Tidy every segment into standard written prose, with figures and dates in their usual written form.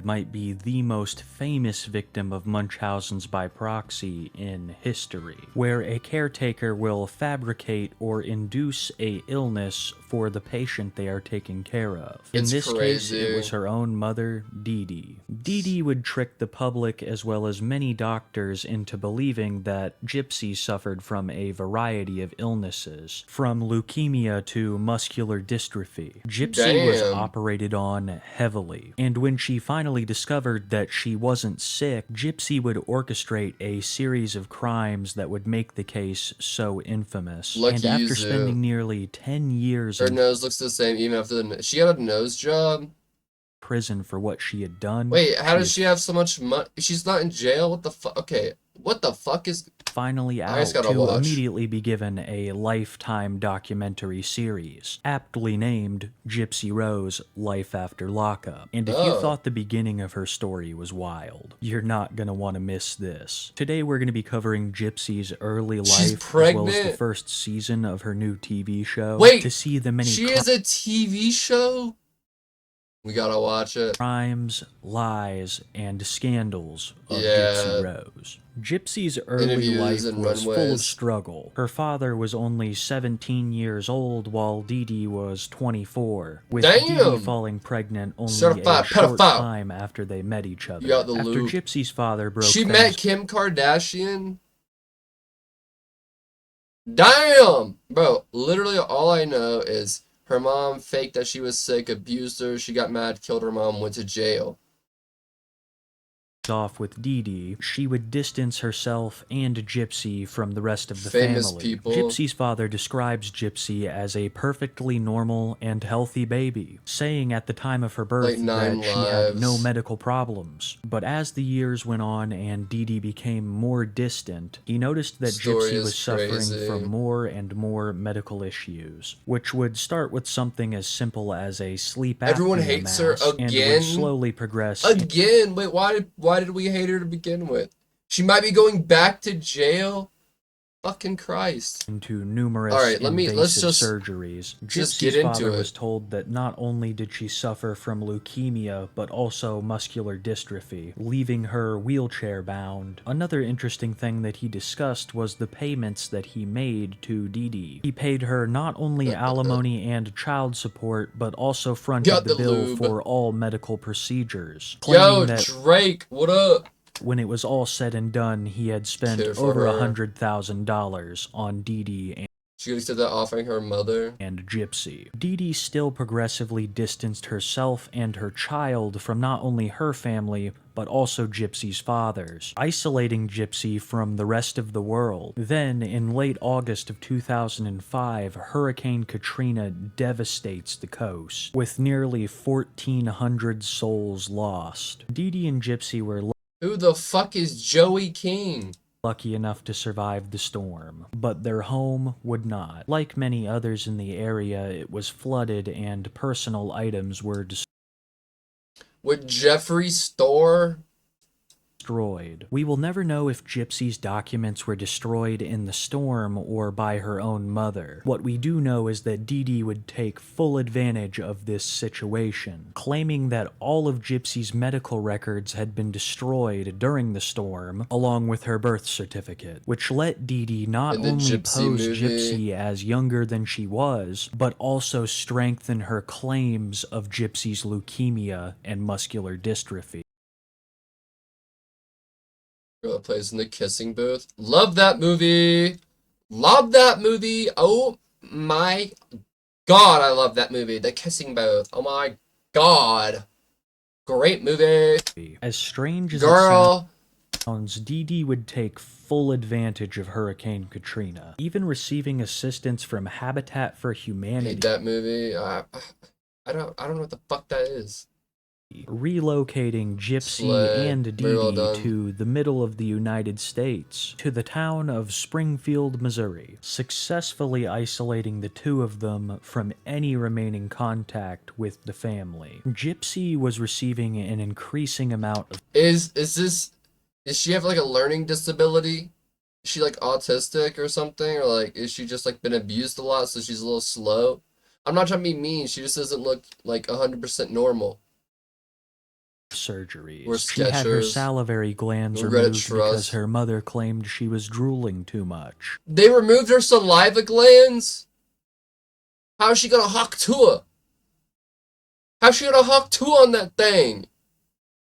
Blanchard might be the most famous victim of Munchausen's by proxy in history, where a caretaker will fabricate or induce a illness for the patient they are taking care of. In this case, it was her own mother, Dee Dee. Dee Dee would trick the public as well as many doctors into believing that Gypsy suffered from a variety of illnesses, from leukemia to muscular dystrophy. Gypsy was operated on heavily, and when she finally discovered that she wasn't sick, Gypsy would orchestrate a series of crimes that would make the case so infamous. And after spending nearly 10 years her nose looks the same even after she got a nose job? Prison for what she had done. Wait, how does she have so much money? She's not in jail? What the fuck? Okay, what the fuck is... Finally out to immediately be given a lifetime documentary series, aptly named Gypsy Rose: Life After Lockup. And if you thought the beginning of her story was wild, you're not gonna want to miss this. Today we're gonna be covering Gypsy's early life as well as the first season of her new TV show. Wait, to see the many she has a TV show? We gotta watch it. Crimes, lies, and scandals of Gypsy Rose. Gypsy's early life was full of struggle. Her father was only 17 years old while Dee Dee was 24, with Dee Dee falling pregnant only a short time after they met each other. After Gypsy's father broke She met Kim Kardashian? Damn! Bro, literally all I know is her mom faked that she was sick, abused her, she got mad, killed her mom, went to jail. Off with Dee Dee, she would distance herself and Gypsy from the rest of the family. People. Gypsy's father describes Gypsy as a perfectly normal and healthy baby, saying at the time of her birth that she had no medical problems. But as the years went on and Dee Dee became more distant, he noticed that Gypsy was suffering from more and more medical issues, which would start with something as simple as a sleep apnea Everyone hates her again. And would slowly progress again. Wait, why did we hate her to begin with? She might be going back to jail. Fucking Christ. Into numerous surgeries. Gypsy's father was told that not only did she suffer from leukemia, but also muscular dystrophy, leaving her wheelchair bound. Another interesting thing that he discussed was the payments that he made to Dee Dee. He paid her not only alimony and child support, but also fronted the bill for all medical procedures. Yo, Drake, what up? When it was all said and done, he had spent over $100,000 on Dee Dee and she could have said that offering her mother and Gypsy. Dee Dee still progressively distanced herself and her child from not only her family, but also Gypsy's father's, isolating Gypsy from the rest of the world. Then, in late August of 2005, Hurricane Katrina devastates the coast, with nearly 1,400 souls lost. Dee Dee and Gypsy were who the fuck is Joey King? Lucky enough to survive the storm, but their home would not. Like many others in the area, it was flooded and personal items were destroyed. Would Jeffree Star? We will never know if Gypsy's documents were destroyed in the storm or by her own mother. What we do know is that Dee Dee would take full advantage of this situation, claiming that all of Gypsy's medical records had been destroyed during the storm, along with her birth certificate, which let Dee Dee not only pose Gypsy as younger than she was, but also strengthen her claims of Gypsy's leukemia and muscular dystrophy. Girl that plays in the kissing booth. Love that movie. Love that movie. Oh my god, I love that movie. The Kissing Booth. Oh my god. Great movie. As strange as it sounds, Dee Dee would take full advantage of Hurricane Katrina, even receiving assistance from Habitat for Humanity. I hate that movie. I don't know what the fuck that is. Relocating Gypsy and Dee Dee to the middle of the United States, to the town of Springfield, Missouri, successfully isolating the two of them from any remaining contact with the family. Gypsy was receiving an increasing amount of... Does she have like a learning disability? Is she like autistic or something? Or like, is she just like been abused a lot so she's a little slow? I'm not trying to be mean, she just doesn't look like 100% normal. surgeries. Or She had her Skechers. salivary glands Reddit removed trust. because her mother claimed she was drooling too much. They removed her saliva glands? How's she gonna hawk to? How's she gonna hawk to on that thing?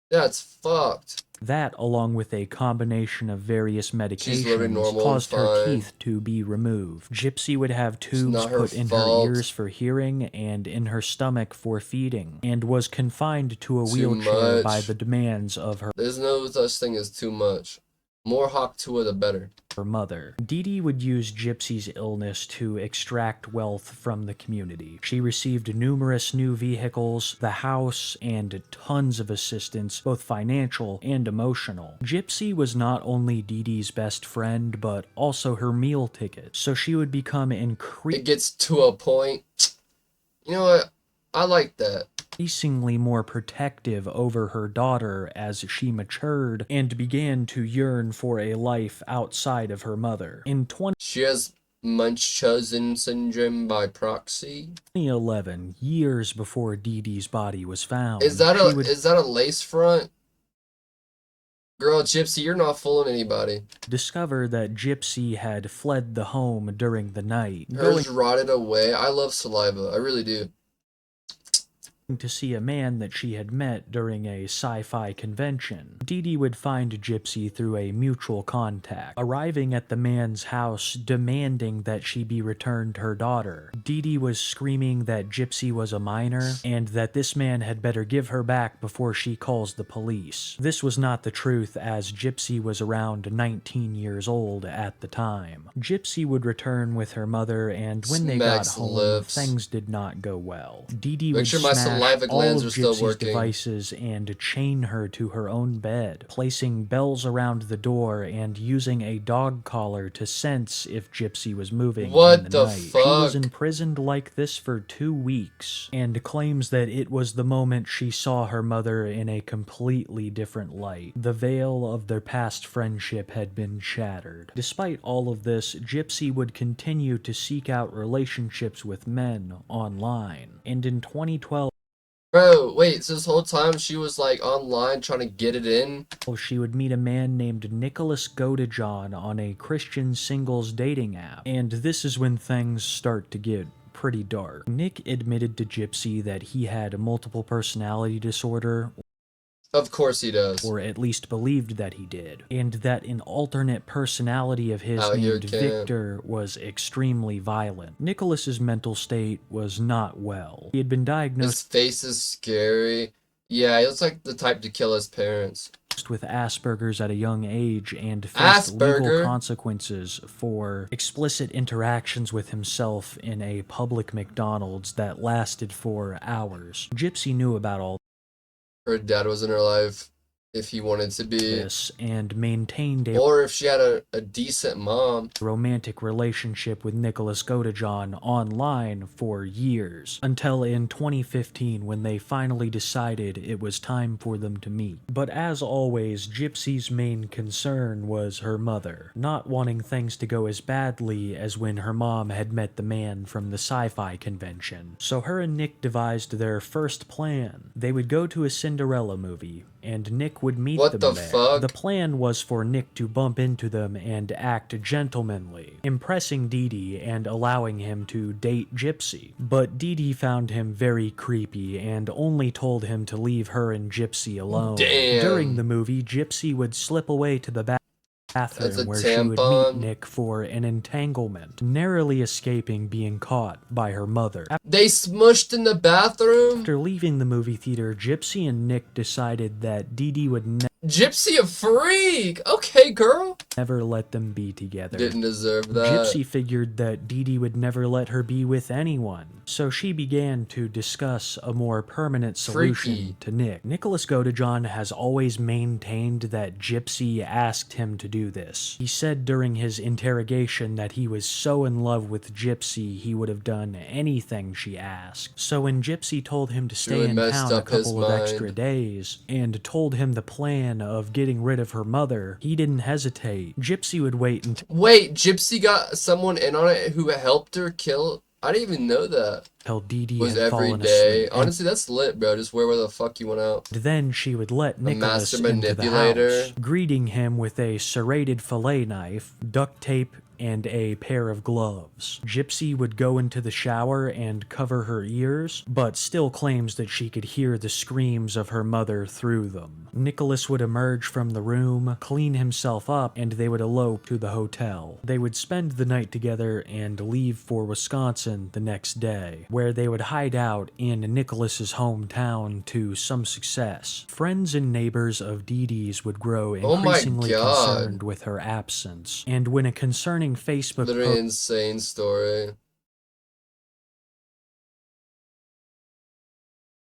That's fucked. That, along with a combination of various medications, caused her teeth to be removed. Gypsy would have tubes put in her ears for hearing and in her stomach for feeding, and was confined to a wheelchair by the demands of her There's no such thing as too much. More hawk to the better. her mother. Dee Dee would use Gypsy's illness to extract wealth from the community. She received numerous new vehicles, the house, and tons of assistance, both financial and emotional. Gypsy was not only Dee Dee's best friend, but also her meal ticket, so she would become It gets to a point. You know what? I like that. Increasingly more protective over her daughter as she matured and began to yearn for a life outside of her mother. In She has Munchausen syndrome by proxy. 2011, years before Dee Dee's body was found, Is that a lace front? Girl, Gypsy, you're not fooling anybody. Discover that Gypsy had fled the home during the night, Hers rotted away. I love saliva. I really do. to see a man that she had met during a sci-fi convention. Dee Dee would find Gypsy through a mutual contact, arriving at the man's house demanding that she be returned her daughter. Dee Dee was screaming that Gypsy was a minor and that this man had better give her back before she calls the police. This was not the truth, as Gypsy was around 19 years old at the time. Gypsy would return with her mother, and when they got home, things did not go well. Dee Dee would smash all of Gypsy's devices and chain her to her own bed, placing bells around the door and using a dog collar to sense if Gypsy was moving in the night. She was imprisoned like this for 2 weeks, and claims that it was the moment she saw her mother in a completely different light. The veil of their past friendship had been shattered. Despite all of this, Gypsy would continue to seek out relationships with men online, and in 2012, Bro, wait, so this whole time she was like online trying to get it in? She would meet a man named Nicholas Godejohn on a Christian singles dating app, and this is when things start to get pretty dark. Nick admitted to Gypsy that he had multiple personality disorder. Of course he does. Or at least believed that he did. And that an alternate personality of his named Victor was extremely violent. Nicholas's mental state was not well. He had been diagnosed... His face is scary. Yeah, he looks like the type to kill his parents. ...with Asperger's at a young age and faced legal consequences for explicit interactions with himself in a public McDonald's that lasted for hours. Gypsy knew about all her dad was in her life, if he wanted to be. This, and maintained a... Or if she had a decent mom. ...romantic relationship with Nicholas Godejohn online for years, until in 2015 when they finally decided it was time for them to meet. But as always, Gypsy's main concern was her mother, not wanting things to go as badly as when her mom had met the man from the sci-fi convention. So her and Nick devised their first plan. They would go to a Cinderella movie, and Nick would meet them there. Fuck? The plan was for Nick to bump into them and act gentlemanly, impressing Dee Dee and allowing him to date Gypsy. But Dee Dee found him very creepy and only told him to leave her and Gypsy alone. Damn. During the movie, Gypsy would slip away to the bathroom where she would meet Nick for an entanglement, narrowly escaping being caught by her mother. They smushed in the bathroom? After leaving the movie theater, Gypsy and Nick decided that Dee Dee would Gypsy a freak! Okay, girl. Never let them be together. Didn't deserve that. Gypsy figured that Dee Dee would never let her be with anyone, so she began to discuss a more permanent solution to Nick. Nicholas Godejohn has always maintained that Gypsy asked him to do this. He said during his interrogation that he was so in love with Gypsy he would have done anything she asked. So when Gypsy told him to stay in town a couple of extra days and told him the plan of getting rid of her mother, he didn't hesitate. Gypsy would wait until... Wait, Gypsy got someone in on it who helped her kill... I didn't even know that. Till Dee Dee Was had every fallen day. asleep. Honestly, that's lit, bro. Just wear where the fuck you want out. And then she would let Nicholas master into the manipulator. house, greeting him with a serrated fillet knife, duct tape, and a pair of gloves. Gypsy would go into the shower and cover her ears, but still claims that she could hear the screams of her mother through them. Nicholas would emerge from the room, clean himself up, and they would elope to the hotel. They would spend the night together and leave for Wisconsin the next day, where they would hide out in Nicholas's hometown to some success. Friends and neighbors of Dee Dee's would grow Oh my increasingly God. concerned with her absence, and when a concerning Facebook Literally insane story.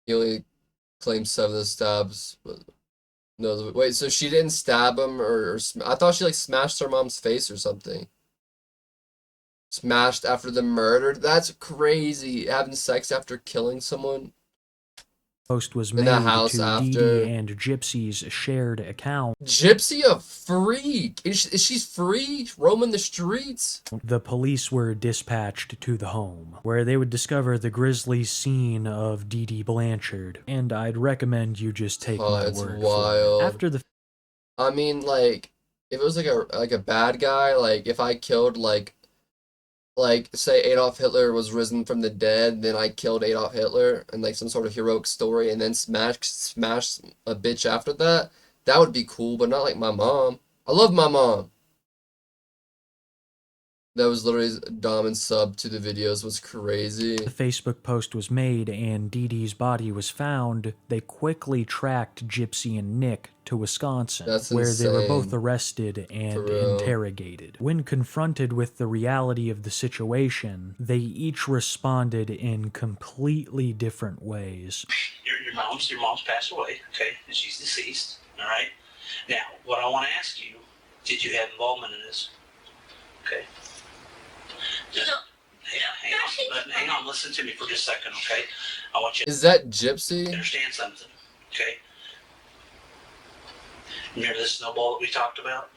He only claimed 7 of the stabs. But no, wait, so she didn't stab him or I thought she like smashed her mom's face or something. Smashed after the murder? That's crazy. Having sex after killing someone. post was In made the house to Dee after. Dee and Gypsy's shared account. Gypsy a freak. Is she free roaming the streets? The police were dispatched to the home, where they would discover the grisly scene of Dee Dee Blanchard, and I'd recommend you just take my It's word wild. for it. After the I mean, like, if it was like a bad guy, like if I killed like say Adolf Hitler was risen from the dead, then I killed Adolf Hitler and like some sort of heroic story, and then smash a bitch after that, that would be cool, but not like my mom. I love my mom. That was literally Dom and sub to the videos was crazy. The Facebook post was made and Dee Dee's body was found, they quickly tracked Gypsy and Nick to Wisconsin, where they were both arrested and interrogated. When confronted with the reality of the situation, they each responded in completely different ways. Your mom's passed away, okay, and she's deceased, all right? Now, what I want to ask you, did you have involvement in this? Okay. Hang on, listen to me for just a second, okay? I want you Is that Gypsy? to understand something, okay? Remember the snowball that we talked about?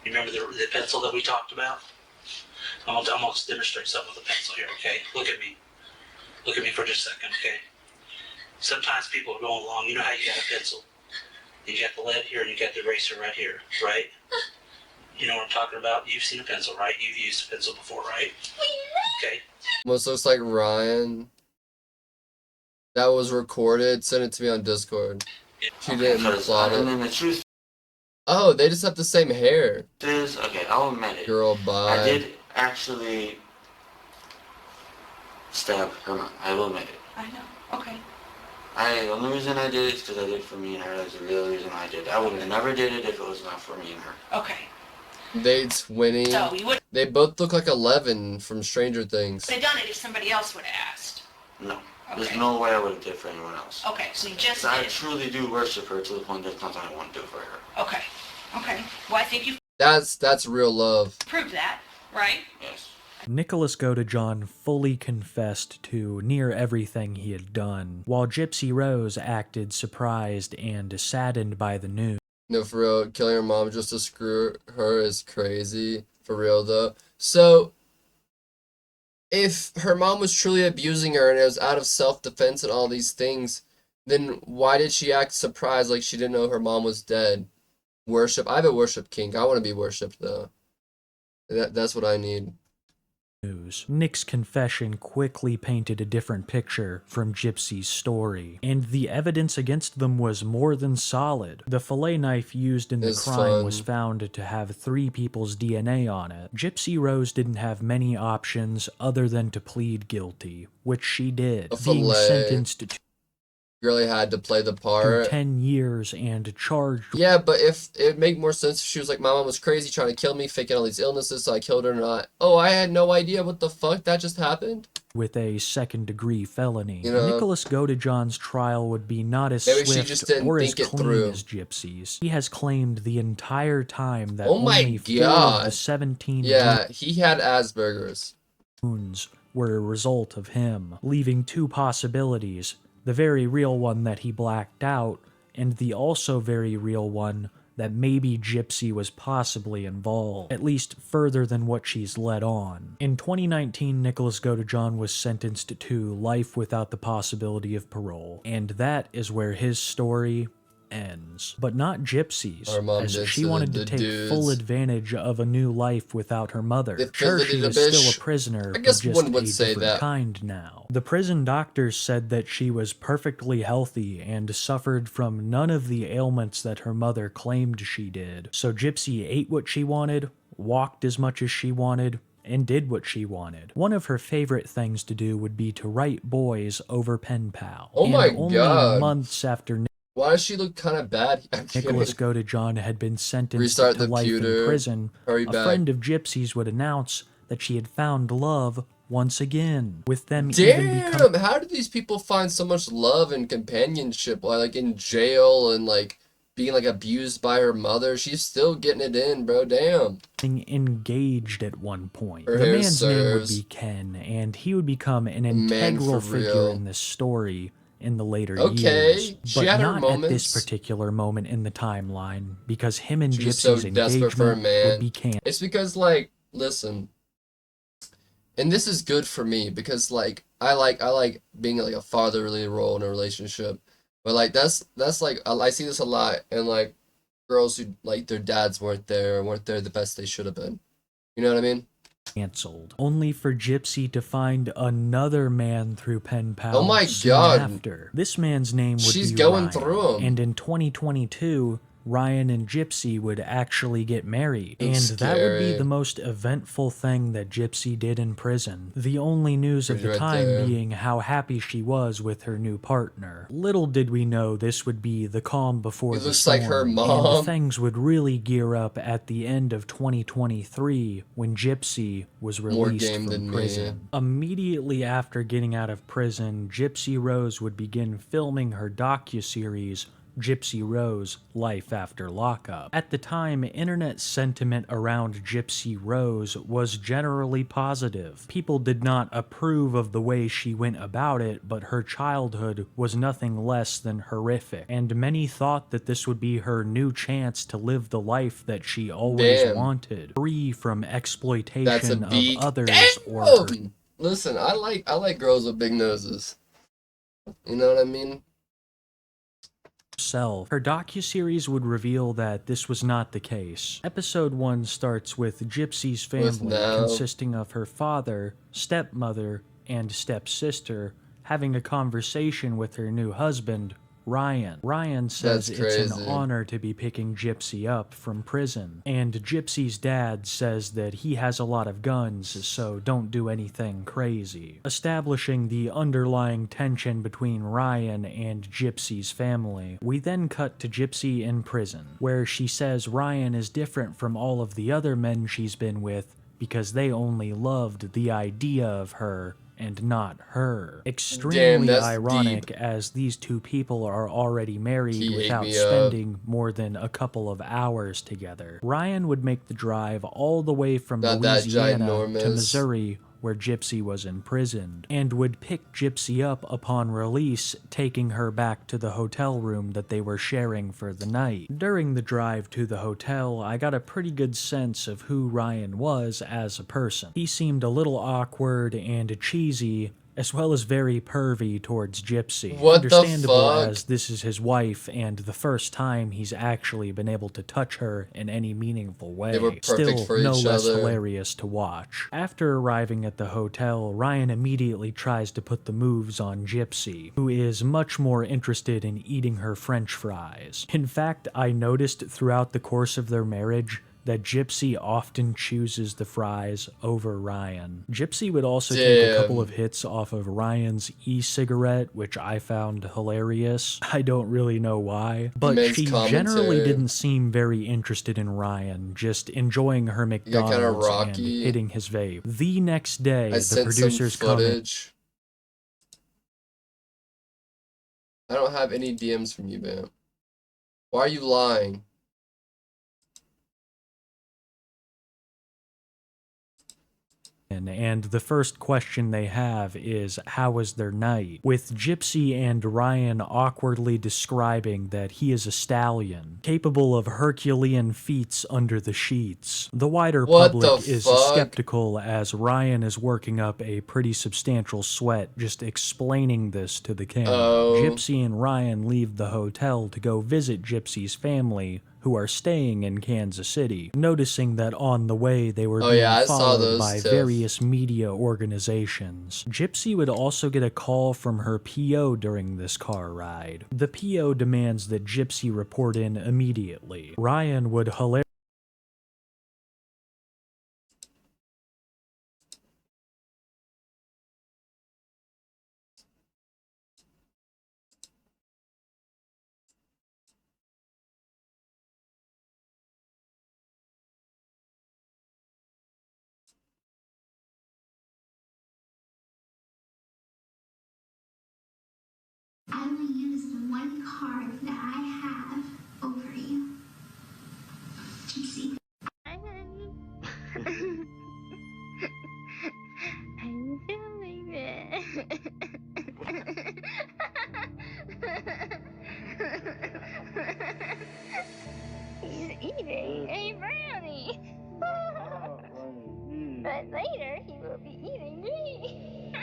You remember the pencil that we talked about? I'm gonna demonstrate something with a pencil here, okay? Look at me. Look at me for just a second, okay? Sometimes people are going along, you know how you got a pencil? You got the lead here and you got the eraser right here, right? You know what I'm talking about? You've seen a pencil, right? You've used a pencil before, right? Okay. Almost looks like Ryan. That was recorded. Send it to me on Discord. She didn't plot it. And the truth Oh, they just have the same hair. is, okay, I'll admit it. Girl, bye. I did actually stab her mom. I will admit it. I know. Okay. The only reason I did it is because I did it for me and her. That's the real reason I did it. I would have never did it if it was not for me and her. Okay. They twinning. So you would They both look like 11 from Stranger Things. have done it if somebody else would have asked. No. There's Okay. no way I would have did it for anyone else. Okay, so you just I did. truly do worship her to the point there's nothing I want to do for her. Okay. Okay. Well, I think you That's real love. proved that, right? Yes. Nicholas Godejohn fully confessed to near everything he had done, while Gypsy Rose acted surprised and saddened by the news. No, for real, killing her mom just to screw her is crazy. For real, though. So, if her mom was truly abusing her and it was out of self-defense and all these things, then why did she act surprised like she didn't know her mom was dead? Worship. I have a worship kink. I want to be worshipped, though. That's what I need. Nick's confession quickly painted a different picture from Gypsy's story, and the evidence against them was more than solid. The fillet knife used in the crime was found to have 3 people's DNA on it. Gypsy Rose didn't have many options other than to plead guilty, which she did, being sentenced to Really had to play the part. 10 years and charged. Yeah, but if it'd make more sense if she was like, my mom was crazy trying to kill me, faking all these illnesses, so I killed her, not, oh, I had no idea what the fuck that just happened. With a second-degree felony. You know, Nicholas Godejohn's trial would be not as maybe she swift just didn't or as think it clean through. as Gypsy's. He has claimed the entire time that Oh my only 4 of God. the 17 Yeah, he had Asperger's. wounds were a result of him, leaving 2 possibilities: the very real one that he blacked out, and the also very real one that maybe Gypsy was possibly involved, at least further than what she's let on. In 2019, Nicholas Godejohn was sentenced to life without the possibility of parole, and that is where his story ends. But not Gypsy's, Our mom as did she to wanted the to take dudes. full advantage of a new life without her mother. The Sure, she is still a bitch. prisoner, I guess but just one a would say different that. kind now. The prison doctors said that she was perfectly healthy and suffered from none of the ailments that her mother claimed she did. So Gypsy ate what she wanted, walked as much as she wanted, and did what she wanted. One of her favorite things to do would be to write boys over pen pal. Oh my and only God. months after Why does she look kind of bad? I'm Nicholas kidding. Godejohn had been sentenced Restart to the life in computer. prison, Hurry a back. friend of Gypsy's would announce that she had found love once again, with them even becoming Damn, how do these people find so much love and companionship while like in jail and like being like abused by her mother? She's still getting it in, bro. Damn. engaged at one point. Her The hair man's name would serves. be Ken, and he would become an Man integral for figure real. in this story in the later Okay, years. she But had her not at this moments. particular moment in the timeline, because him and She was so Gypsy's desperate for a engagement would man. be canceled. It's because like, listen, and this is good for me because like I like being like a fatherly role in a relationship, but like that's like I see this a lot, and like girls who like their dads weren't there the best they should have been. You know what I mean? Canceled, only for Gypsy to find another man through pen pal Oh my soon God. after. This man's name would She's be going Ryan, through 'em. and in 2022, Ryan and Gypsy would actually get married, and That's that would be scary. the most eventful thing that Gypsy did in prison. The only news of She's the right time there. being how happy she was with her new partner. Little did we know this would be the calm before It the looks storm, like her and mom. things would really gear up at the end of 2023 when Gypsy was More released game from than me. prison. Immediately after getting out of prison, Gypsy Rose would begin filming her docuseries Gypsy Rose, Life After Lockup. At the time, internet sentiment around Gypsy Rose was generally positive. People did not approve of the way she went about it, but her childhood was nothing less than horrific, and many thought that this would be her new chance to live the life that she always Damn. wanted, free from That's a exploitation of beak. others or her Damn! Listen, I like girls with big noses. You know what I mean? herself. Her docuseries would reveal that this was not the case. Episode 1 starts with Gypsy's family, now. consisting of her father, stepmother, and stepsister, having a conversation with her new husband, Ryan. Ryan says That's it's an crazy. honor to be picking Gypsy up from prison, and Gypsy's dad says that he has a lot of guns, so don't do anything crazy, establishing the underlying tension between Ryan and Gypsy's family. We then cut to Gypsy in prison, where she says Ryan is different from all of the other men she's been with because they only loved the idea of her and not her. Extremely that's ironic, deep. as these two people are already married He ate without me up. spending more than a couple of hours together. Ryan would make the drive all the way from Not that Louisiana to ginormous. Missouri, where Gypsy was imprisoned, and would pick Gypsy up upon release, taking her back to the hotel room that they were sharing for the night. During the drive to the hotel, I got a pretty good sense of who Ryan was as a person. He seemed a little awkward and cheesy, as well as very pervy towards Gypsy. What the Understandable, fuck? as this is his wife and the first time he's actually been able to touch her in any meaningful way. They were perfect Still, for no each less other. hilarious to watch. After arriving at the hotel, Ryan immediately tries to put the moves on Gypsy, who is much more interested in eating her French fries. In fact, I noticed throughout the course of their marriage that Gypsy often chooses the fries over Ryan. Gypsy would also take a couple of hits off of Ryan's e-cigarette, which I found hilarious. I don't really know why, but Makes she generally commentary. didn't seem very interested in Ryan, just enjoying her got kinda McDonald's and rocky. hitting his vape. The next day, I the sent producers some comment footage. I don't have any DMs from you, Bam. Why are you lying? and the first question they have is, how was their night? With Gypsy and Ryan awkwardly describing that he is a stallion, capable of Herculean feats under the sheets. The wider What public the is fuck? skeptical as Ryan is working up a pretty substantial sweat just explaining this to the camera. Oh. Gypsy and Ryan leave the hotel to go visit Gypsy's family, who are staying in Kansas City, noticing that on the way they were Oh, being yeah, I saw followed those by too. various media organizations. Gypsy would also get a call from her PO during this car ride. The PO demands that Gypsy report in immediately. Ryan would I will use the one card that I have over you. Gypsy. Hi, honey. How you feeling, man? He's eating a brownie. But later, he will be eating me.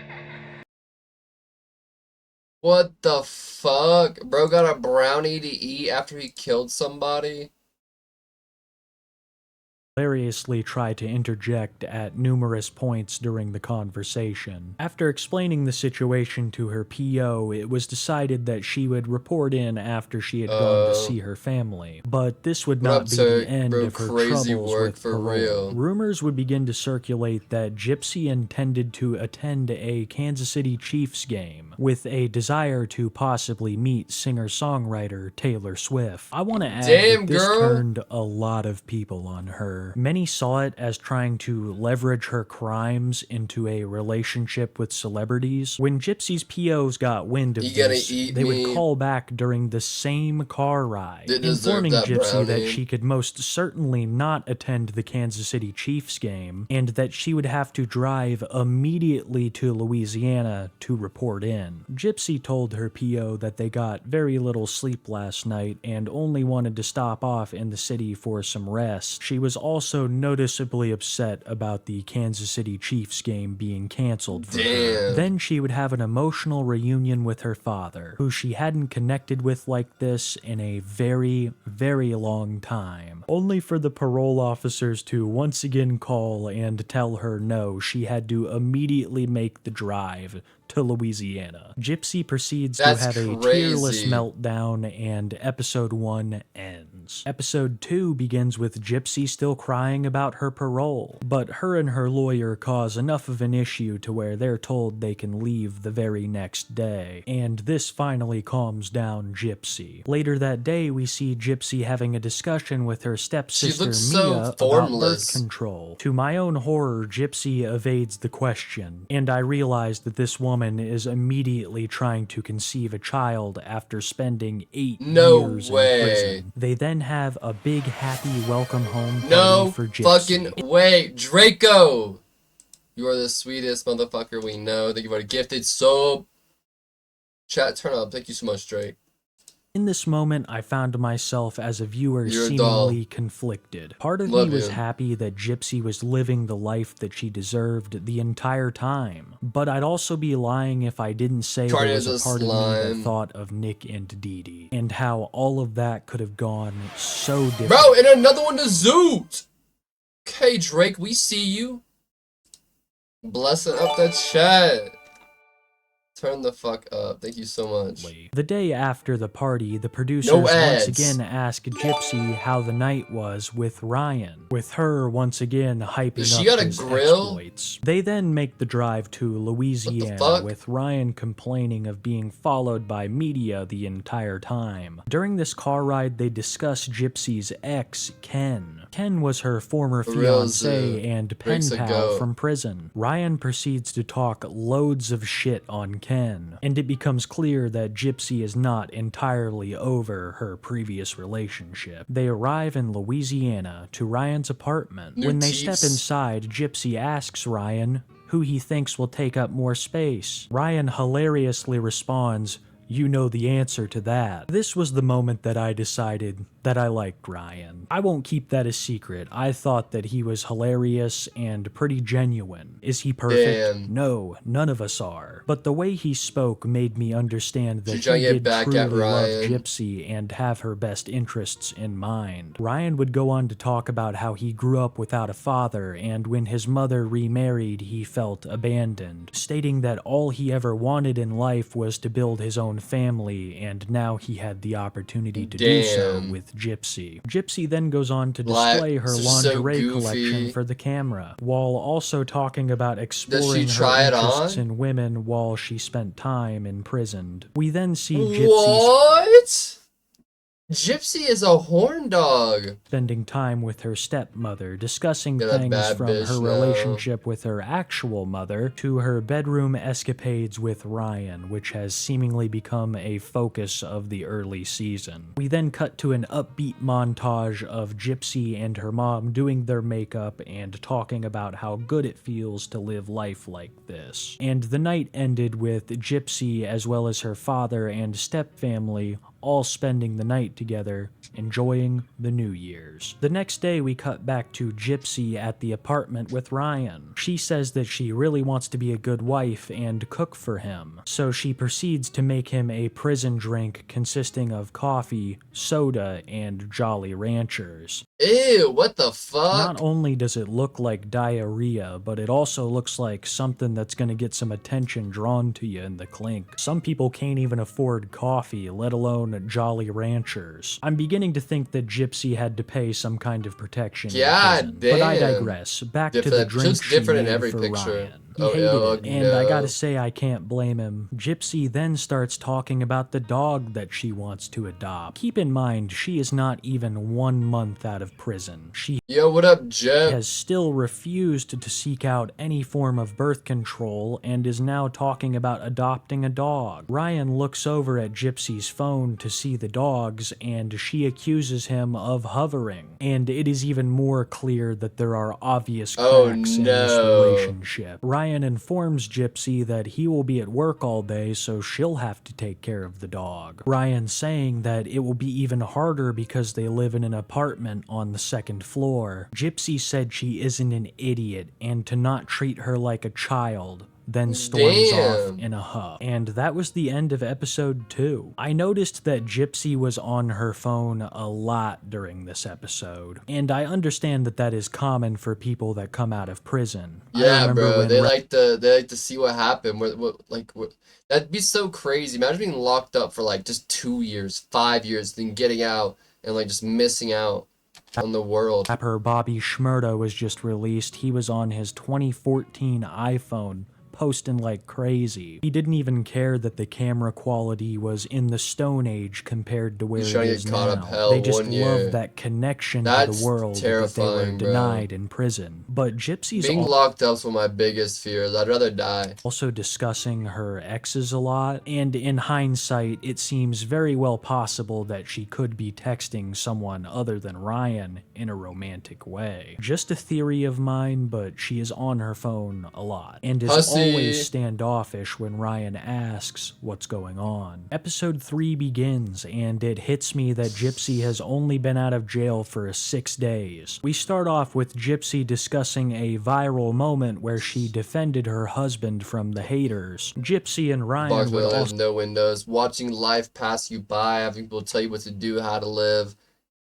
What the fuck? Bro got a brownie to eat after he killed somebody? hilariously try to interject at numerous points during the conversation. After explaining the situation to her PO, it was decided that she would report in after she had gone to see her family. But this would What not up, be sir? the end Bro, of her crazy troubles work with for parole. real. Rumors would begin to circulate that Gypsy intended to attend a Kansas City Chiefs game with a desire to possibly meet singer-songwriter Taylor Swift. I want to add Damn, that this girl. turned a lot of people on her. Many saw it as trying to leverage her crimes into a relationship with celebrities. When Gypsy's POs got wind of You gonna this, eat they me? would call back during the same car ride, They deserve informing that Gypsy that brownie. she could most certainly not attend the Kansas City Chiefs game, and that she would have to drive immediately to Louisiana to report in. Gypsy told her PO that they got very little sleep last night and only wanted to stop off in the city for some rest. She was also noticeably upset about the Kansas City Chiefs game being canceled for her. Damn. Then she would have an emotional reunion with her father, who she hadn't connected with like this in a very, very long time, only for the parole officers to once again call and tell her no, she had to immediately make the drive to Louisiana. Gypsy proceeds That's to have a crazy. tearless meltdown, and episode 1 ends. Episode 2 begins with Gypsy still crying about her parole, but her and her lawyer cause enough of an issue to where they're told they can leave the very next day, and this finally calms down Gypsy. Later that day, we see Gypsy having a discussion with her stepsister looks so Mia about formless. birth control. To my own horror, Gypsy evades the question, and I realize that this woman is immediately trying to conceive a child after spending 8 No years way. in prison. They then have a big happy welcome home party No for Gypsy. fucking way. Draco! You are the sweetest motherfucker we know. Thank you for the gifted sub. Chat, turn up. Thank you so much, Drake. In this moment, I found myself as a viewer You're a doll. seemingly conflicted. Part of Love me was you. happy that Gypsy was living the life that she deserved the entire time, but I'd also be lying if I didn't say there was Carnage a part of me that slime. thought of Nick and Dee Dee, and how all of that could have gone so different. Bro, and another one to Zoot! Okay, Drake, we see you. Blessing up the chat. Turn the fuck up. Thank you so much. The day after the party, the producers No once ads. again asked Gypsy how the night was with Ryan, with her once again hyping Does she up got a his grill? exploits. They then make the drive to Louisiana, fuck? with Ryan complaining of being followed by media the entire time. During this car ride, they discuss Gypsy's ex, Ken. Ken was her former real fiancé Zoo. and pen Breaks a pal goat. from prison. Ryan proceeds to talk loads of shit on can, and it becomes clear that Gypsy is not entirely over her previous relationship. They arrive in Louisiana to Ryan's apartment. New When they teeps. step inside, Gypsy asks Ryan who he thinks will take up more space. Ryan hilariously responds, "You know the answer to that." This was the moment that I decided that I liked Ryan. I won't keep that a secret. I thought that he was hilarious and pretty genuine. Is he perfect? Damn. No, none of us are. But the way he spoke made me understand that She's trying he to did get back at truly love Ryan. Gypsy and have her best interests in mind. Ryan would go on to talk about how he grew up without a father, and when his mother remarried, he felt abandoned, stating that all he ever wanted in life was to build his own family, and now he had the opportunity to do so Damn. with Gypsy. Gypsy then goes on to Like, display her this is so lingerie goofy. collection for the camera, while also talking about exploring her try it interests on? in women while she spent time imprisoned. We then see Gypsy What? Gypsy is a horn dog. spending time with her stepmother, discussing You're that things bad from bitch her now. relationship with her actual mother to her bedroom escapades with Ryan, which has seemingly become a focus of the early season. We then cut to an upbeat montage of Gypsy and her mom doing their makeup and talking about how good it feels to live life like this. And the night ended with Gypsy, as well as her father and stepfamily, all spending the night together, enjoying the New Year's. The next day, we cut back to Gypsy at the apartment with Ryan. She says that she really wants to be a good wife and cook for him, so she proceeds to make him a prison drink consisting of coffee, soda, and Jolly Ranchers. Ew, what the fuck? Not only does it look like diarrhea, but it also looks like something that's gonna get some attention drawn to you in the clink. Some people can't even afford coffee, let alone Jolly Ranchers. I'm beginning to think that Gypsy had to pay some kind of protection in God prison. But I damn. digress. Back to the Different- drink just she different in made every for picture. Ryan. He Oh, hated oh, it, and I no. gotta say I can't blame him. Gypsy then starts talking about the dog that she wants to adopt. Keep in mind, she is not even 1 month out of prison. She Yo, what up, Jeb? has still refused to seek out any form of birth control and is now talking about adopting a dog. Ryan looks over at Gypsy's phone to see the dogs, and she accuses him of hovering. And it is even more clear that there are obvious cracks Oh, in this no. relationship. Ryan informs Gypsy that he will be at work all day, so she'll have to take care of the dog. Ryan saying that it will be even harder because they live in an apartment on the second floor. Gypsy said she isn't an idiot and to not treat her like a child, then storms off Damn. in a huff. And that was the end of episode 2. I noticed that Gypsy was on her phone a lot during this episode, and I understand that that is common for people that come out of prison. I Yeah, remember bro. when They like to see what happened. That'd be so crazy. Imagine being locked up for like just 2 years, 5 years, then getting out and like just missing out on the world. rapper Bobby Shmurda was just released. He was on his 2014 iPhone posting like crazy. He didn't even care that the camera quality was in the Stone Age compared to where He's it trying to is get caught now. up hell They just 1 year. love that connection to That's the world that they terrifying, were bro. denied in prison. But Gypsy's Being locked up's one of my biggest fears. I'd rather die. also discussing her exes a lot, and in hindsight, it seems very well possible that she could be texting someone other than Ryan in a romantic way. Just a theory of mine, but she is on her phone a lot, and is Hussy. always standoffish when Ryan asks what's going on. Episode 3 begins, and it hits me that Gypsy has only been out of jail for 6 days. We start off with Gypsy discussing a viral moment where she defended her husband from the haters. Gypsy and Ryan Box would with also no windows. Watching life pass you by, having people tell you what to do, how to live,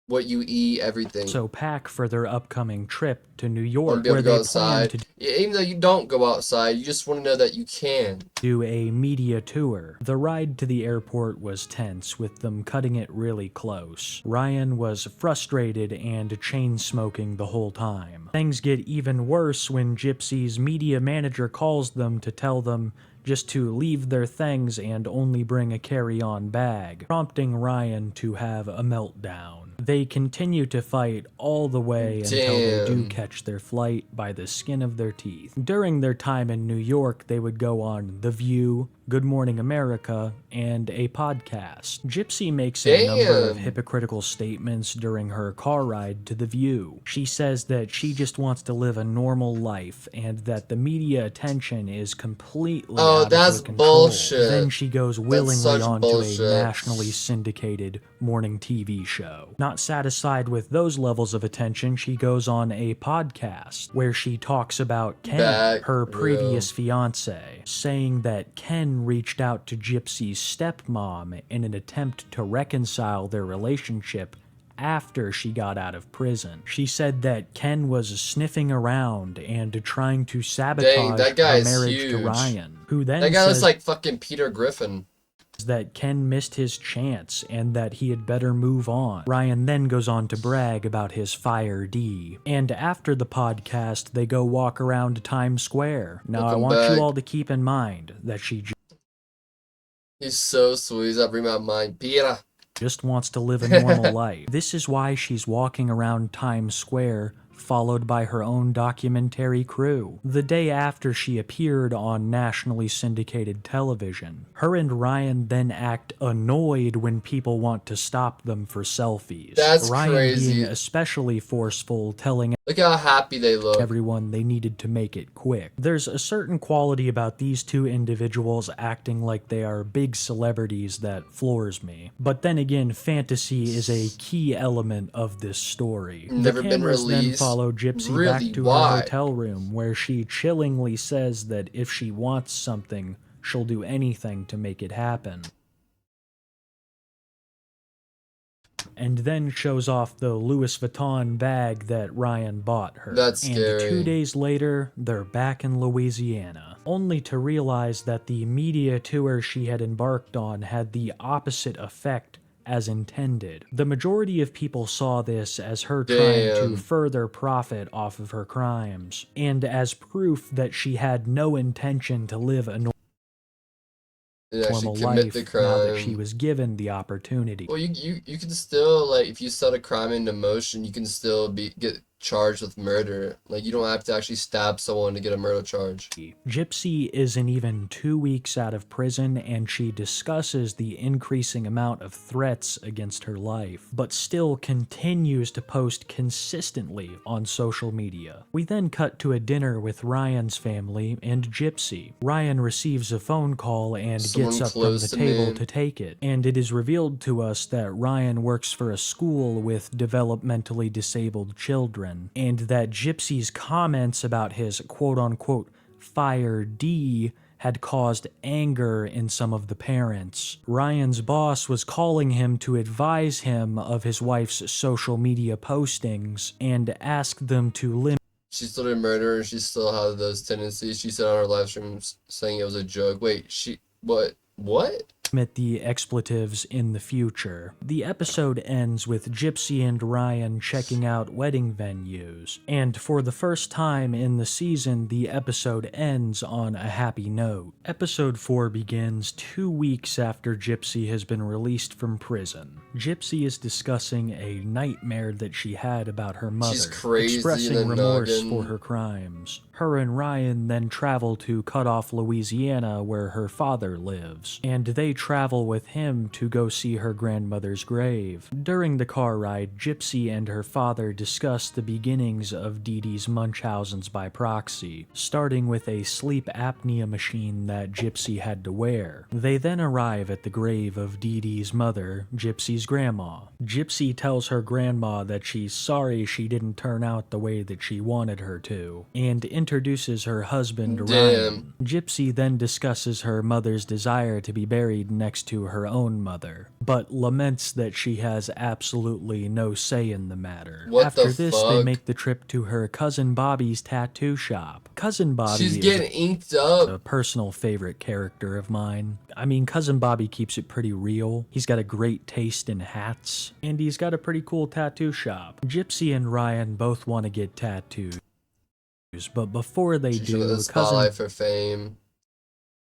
what you eat, everything. pack for their upcoming trip to New Want to York, be able where to go they plan outside. to Yeah, even though you don't go outside, you just want to know that you can. do a media tour. The ride to the airport was tense, with them cutting it really close. Ryan was frustrated and chain smoking the whole time. Things get even worse when Gypsy's media manager calls them to tell them just to leave their things and only bring a carry-on bag, prompting Ryan to have a meltdown. They continue to fight all the way until they do Damn. catch their flight by the skin of their teeth. During their time in New York, they would go on The View, Good Morning America, and a podcast. Gypsy makes a number of Damn. hypocritical statements during her car ride to The View. She says that she just wants to live a normal life and that the media attention is completely Oh, out that's of her control. bullshit. Then she goes willingly such onto bullshit. a nationally syndicated morning TV show. Not satisfied with those levels of attention, she goes on a podcast where she talks about Ken, Back her row. previous fiance, saying that Ken reached out to Gypsy's stepmom in an attempt to reconcile their relationship after she got out of prison. She said that Ken was sniffing around and trying to sabotage that guy her is marriage to huge. Ryan, who then That guy looks says like fucking Peter Griffin. that Ken missed his chance and that he had better move on. Ryan then goes on to brag about his Fire D. And after the podcast, they go walk around Times Square. Now, I Welcome want back. you all to keep in mind that she He's so sweet. He's up my mind. Peter. just wants to live a normal life. This is why she's walking around Times Square, followed by her own documentary crew. The day after she appeared on nationally syndicated television, her and Ryan then act annoyed when people want to stop them for selfies. That's Ryan crazy. being especially forceful, telling Look how happy they look. everyone they needed to make it quick. There's a certain quality about these two individuals acting like they are big celebrities that floors me. But then again, fantasy is a key element of this story. Never the been cameras then released. follow Gypsy Really? back to Why? her hotel room, where she chillingly says that if she wants something, she'll do anything to make it happen. And then shows off the Louis Vuitton bag that Ryan bought her. That's and scary. 2 days later, they're back in Louisiana, only to realize that the media tour she had embarked on had the opposite effect as intended. The majority of people saw this as her trying Damn. to further profit off of her crimes, and as proof that she had no intention to live a And actually normal commit life the now that crime. she was given the opportunity. Well, you can still, like, if you set a crime into motion, you can still get charged with murder. Like, you don't have to actually stab someone to get a murder charge. Gypsy isn't even 2 weeks out of prison, and she discusses the increasing amount of threats against her life, but still continues to post consistently on social media. We then cut to a dinner with Ryan's family and Gypsy. Ryan receives a phone call and Someone gets up from close the to table me. to take it, and it is revealed to us that Ryan works for a school with developmentally disabled children, and that Gypsy's comments about his quote-unquote Fire D had caused anger in some of the parents. Ryan's boss was calling him to advise him of his wife's social media postings and ask them to limit She still did murder, and she still had those tendencies. She said on her live stream saying it was a joke. Wait, what? the expletives in the future. The episode ends with Gypsy and Ryan checking out wedding venues, and for the first time in the season, the episode ends on a happy note. Episode 4 begins 2 weeks after Gypsy has been released from prison. Gypsy is discussing a nightmare that she had about her mother, She's crazy in expressing the remorse noggin. for her crimes. Her and Ryan then travel to Cut Off, Louisiana, where her father lives, and they travel with him to go see her grandmother's grave. During the car ride, Gypsy and her father discuss the beginnings of Dee Dee's Munchausen's by proxy, starting with a sleep apnea machine that Gypsy had to wear. They then arrive at the grave of Dee Dee's mother, Gypsy's grandma. Gypsy tells her grandma that she's sorry she didn't turn out the way that she wanted her to, and introduces her husband, Ryan. Gypsy then discusses her mother's desire to be buried next to her own mother, but laments that she has absolutely no say in the matter. What After the this, they fuck? make the trip to her cousin Bobby's tattoo shop. Cousin Bobby She's is getting inked up. a personal favorite character of mine. I mean, Cousin Bobby keeps it pretty real. He's got a great taste in hats, and he's got a pretty cool tattoo shop. Gypsy and Ryan both want to get tattoos, but before they She should have do, the spotlight for fame.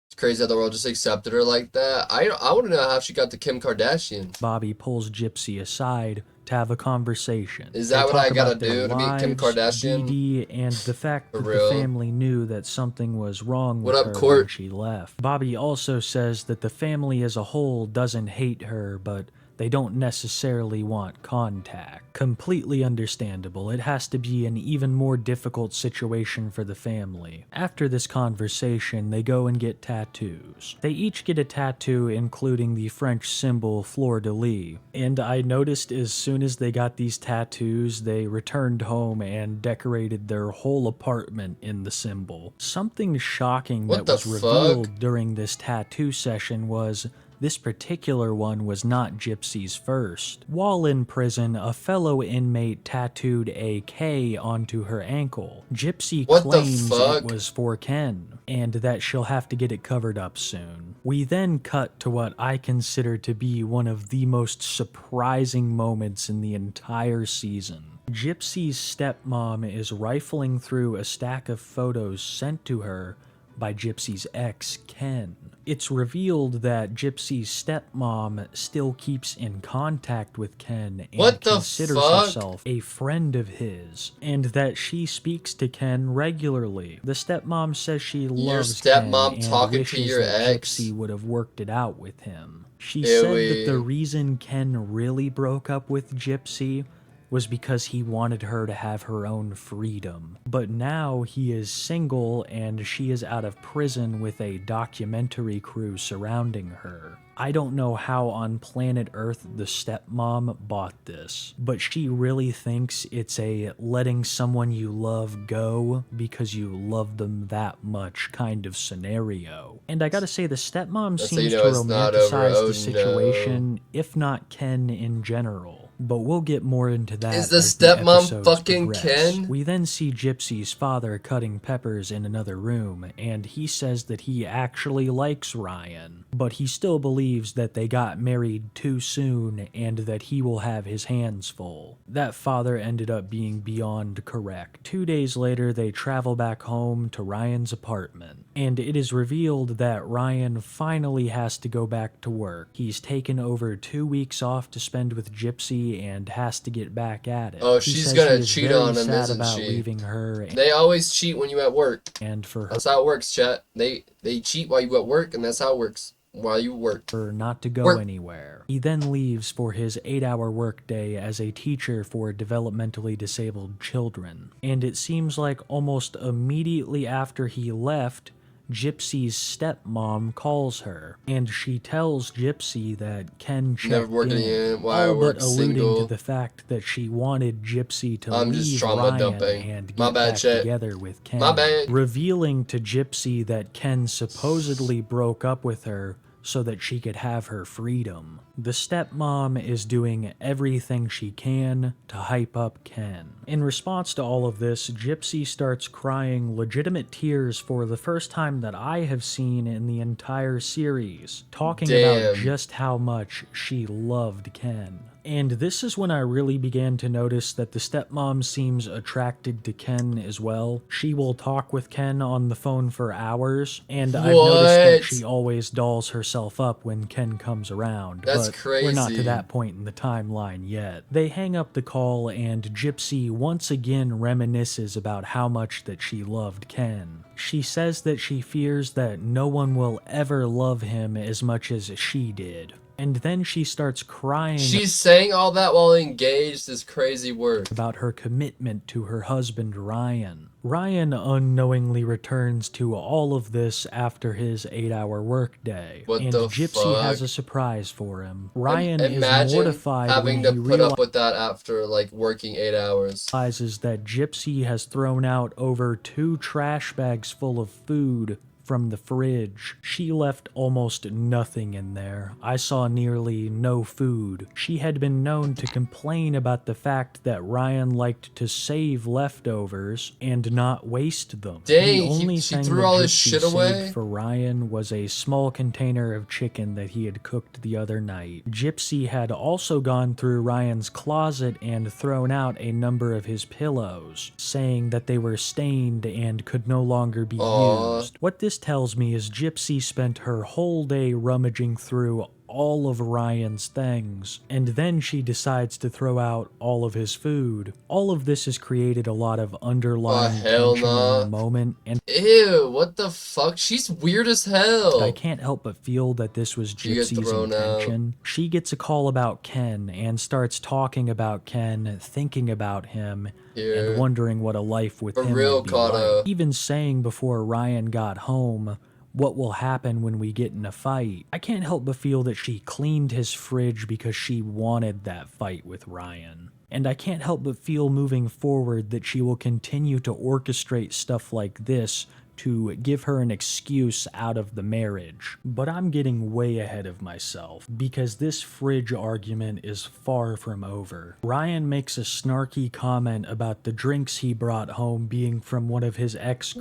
It's crazy how the world just accepted her like that. I want to know how she got to Kim Kardashian. Bobby pulls Gypsy aside to have a conversation. Is that They what I talk gotta about their do to meet Kim lives, Kardashian? Dee Dee, and the fact For that real? the family knew that something was wrong What with up, her when Court? she left. Bobby also says that the family as a whole doesn't hate her, but they don't necessarily want contact. Completely understandable. It has to be an even more difficult situation for the family. After this conversation, they go and get tattoos. They each get a tattoo including the French symbol fleur-de-lis. And I noticed as soon as they got these tattoos, they returned home and decorated their whole apartment in the symbol. Something shocking What that was the revealed fuck? during this tattoo session was this particular one was not Gypsy's first. While in prison, a fellow inmate tattooed a K onto her ankle. Gypsy What the claims fuck? it was for Ken, and that she'll have to get it covered up soon. We then cut to what I consider to be one of the most surprising moments in the entire season. Gypsy's stepmom is rifling through a stack of photos sent to her by Gypsy's ex, Ken. It's revealed that Gypsy's stepmom still keeps in contact with Ken and What the considers fuck? herself a friend of his, and that she speaks to Ken regularly. The stepmom says she loves stepmom Ken talking and to wishes your that ex? Gypsy would have worked it out with him. She said that the Ewy. reason Ken really broke up with Gypsy was because he wanted her to have her own freedom. But now he is single and she is out of prison with a documentary crew surrounding her. I don't know how on planet Earth the stepmom bought this, but she really thinks it's a letting someone you love go because you love them that much kind of scenario. And I gotta say, the stepmom That's how you seems know to it's not over. romanticize Oh, the situation, if not Ken in general. But we'll get more into that. Is the as stepmom episodes fucking progress. Ken? We then see Gypsy's father cutting peppers in another room, and he says that he actually likes Ryan, but he still believes that they got married too soon and that he will have his hands full. That father ended up being beyond correct. 2 days later, they travel back home to Ryan's apartment, and it is revealed that Ryan finally has to go back to work. He's taken over 2 weeks off to spend with Gypsy and has to get back at it. Oh, He she's says gonna he is cheat very on him, sad isn't about she? leaving her They always cheat when you at work. and for That's how it works, chat. They cheat while you at work, and that's how it works. While you work. her not to go Work. anywhere. He then leaves for his 8-hour workday as a teacher for developmentally disabled children. And it seems like almost immediately after he left, Gypsy's stepmom calls her, and she tells Gypsy that Ken checked Never worked in, again while I all work but alluding single. to the fact that she wanted Gypsy to I'm just leave trauma Ryan dumping. and My get bad, back chat. together with Ken, My bad. revealing to Gypsy that Ken supposedly broke up with her so that she could have her freedom. The stepmom is doing everything she can to hype up Ken. In response to all of this, Gypsy starts crying legitimate tears for the first time that I have seen in the entire series, talking about Damn. just how much she loved Ken. And this is when I really began to notice that the stepmom seems attracted to Ken as well. She will talk with Ken on the phone for hours, and I've noticed that What? she always dolls herself up when Ken comes around. That's but we're not to crazy. that point in the timeline yet. They hang up the call, and Gypsy once again reminisces about how much that she loved Ken. She says that she fears that no one will ever love him as much as she did. And then she starts crying She's saying all that while engaged is crazy work. about her commitment to her husband Ryan. Ryan unknowingly returns to all of this after his 8-hour workday, What and the Gypsy fuck? has a surprise for him. Ryan is Imagine mortified having when to he put up with that after like working 8 hours. realizes that Gypsy has thrown out over 2 trash bags full of food from the fridge. She left almost nothing in there. I saw nearly no food. She had been known to complain about the fact that Ryan liked to save leftovers and not waste them. Dang, the only she thing threw that all his Gypsy shit saved away? for Ryan was a small container of chicken that he had cooked the other night. Gypsy had also gone through Ryan's closet and thrown out a number of his pillows, saying that they were stained and could no longer be Aw. used. What this tells me is Gypsy spent her whole day rummaging through all of Ryan's things, and then she decides to throw out all of his food. All of this has created a lot of underlying hell tension in nah. the moment, and Ew, what the fuck? She's weird as hell. I can't help but feel that this was She gets Gypsy's thrown out. intention. She gets a call about Ken and starts talking about Ken, thinking about him, Here. and wondering what a life with For him real, would be Kato. like. Even saying before Ryan got home, what will happen when we get in a fight. I can't help but feel that she cleaned his fridge because she wanted that fight with Ryan. And I can't help but feel moving forward that she will continue to orchestrate stuff like this to give her an excuse out of the marriage. But I'm getting way ahead of myself, because this fridge argument is far from over. Ryan makes a snarky comment about the drinks he brought home being from one of his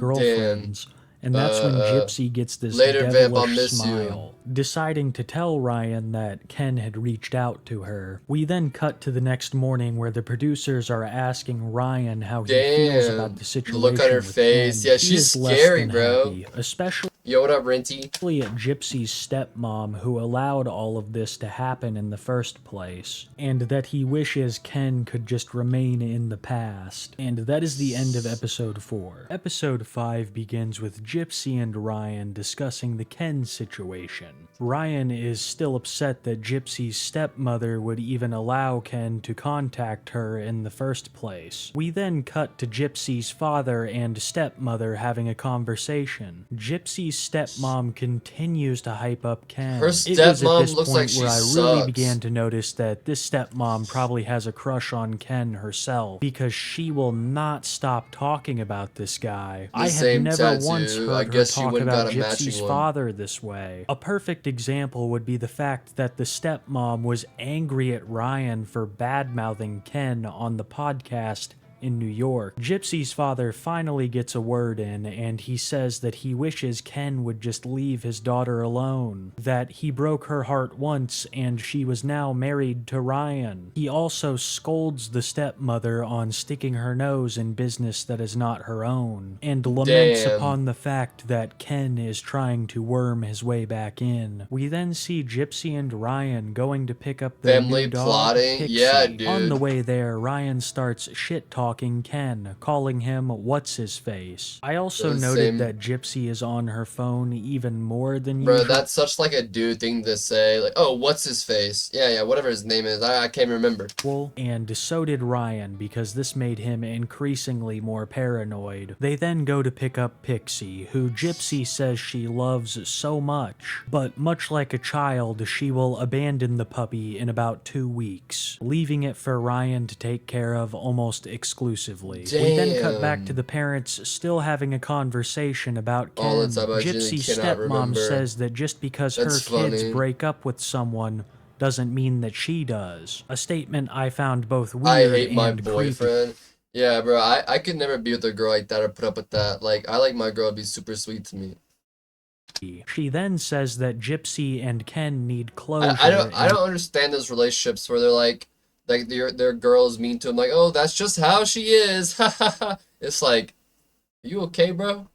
ex-girlfriends, and that's when Gypsy gets this later, Vamp, I'll devilish miss you. smile, deciding to tell Ryan that Ken had reached out to her. We then cut to the next morning where the producers are asking Ryan how he feels about the situation. Look on her with face. Ken. Yeah, He she's is less scary, than bro. happy, especially Yo, what up, Renty? at Gypsy's stepmom, who allowed all of this to happen in the first place, and that he wishes Ken could just remain in the past. And that is the end of episode 4. Episode 5 begins with Gypsy and Ryan discussing the Ken situation. Ryan is still upset that Gypsy's stepmother would even allow Ken to contact her in the first place. We then cut to Gypsy's father and stepmother having a conversation. Gypsy's stepmom continues to hype up Ken. Her It was at stepmom this looks point like she where I really sucks. began to notice that this stepmom probably has a crush on Ken herself, because she will not stop talking about this guy. I have same never tattoo. once I heard her guess she talk wouldn't about got a matching Gypsy's one. father this way. A perfect example would be the fact that the stepmom was angry at Ryan for bad-mouthing Ken on the podcast in New York. Gypsy's father finally gets a word in, and he says that he wishes Ken would just leave his daughter alone, that he broke her heart once and she was now married to Ryan. He also scolds the stepmother on sticking her nose in business that is not her own, and laments Damn. upon the fact that Ken is trying to worm his way back in. We then see Gypsy and Ryan going to pick up their Family new dog, plotting? Pixie. Yeah, dude. On the way there, Ryan starts shit-talking Ken, calling him what's-his-face. I also The noted same- that Gypsy is on her phone even more than Bro, usual. that's such like a dude thing to say. Like, oh, what's his face? Yeah, whatever his name is. I can't remember. And so did Ryan, because this made him increasingly more paranoid. They then go to pick up Pixie, who Gypsy says she loves so much, but much like a child, she will abandon the puppy in about 2 weeks, leaving it for Ryan to take care of almost exclusively. We then cut back to the parents still having a conversation about Ken. All the time I Gypsy's cannot stepmom remember. says that just because That's her kids funny. break up with someone doesn't mean that she does. A statement I found both weird I hate my and boyfriend. Yeah, bro, I could never be with a girl like that or put up with that. Like, I like my girl to be super sweet to me. creepy. She then says that Gypsy and Ken need closure. I don't and understand those relationships where they're like their girl's mean to him, like, oh, that's just how she is. It's like, you okay, bro?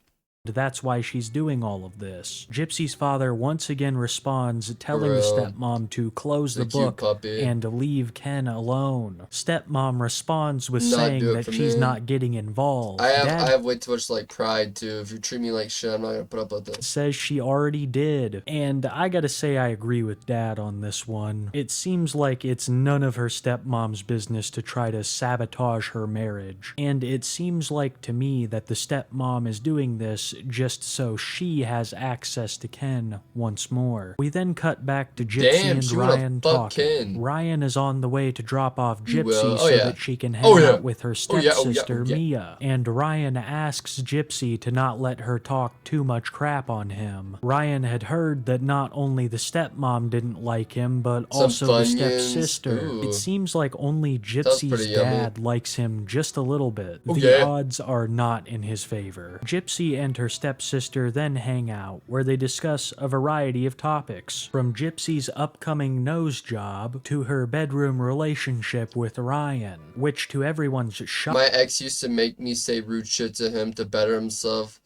that's why she's doing all of this. Gypsy's father once again responds, telling the Bro. stepmom to close the The cute book puppy. and leave Ken alone. Stepmom responds with Not saying do it that for she's me. not getting involved. I Dad have way too much like pride too. If you treat me like shit, I'm not gonna put up with this. says she already did, and I gotta say I agree with Dad on this one. It seems like it's none of her stepmom's business to try to sabotage her marriage, and it seems like to me that the stepmom is doing this just so she has access to Ken once more. We then cut back to Gypsy Damn, and she wanna Ryan fuck talking. Ken. Ryan is on the way to drop off You Gypsy will. Oh, so yeah. that she can hang Oh, yeah. out with her Oh, yeah, oh, yeah, stepsister oh, yeah. Mia, and Ryan asks Gypsy to not let her talk too much crap on him. Ryan had heard that not only the stepmom didn't like him, but Some also the Funyuns. stepsister. Ooh. It seems like only pretty Gypsy's yummy. dad likes him just a little bit. Oh, The yeah. odds are not in his favor. Gypsy and her stepsister then hang out, where they discuss a variety of topics, from Gypsy's upcoming nose job to her bedroom relationship with Ryan, which to everyone's shock My ex used to make me say rude shit to him to better himself.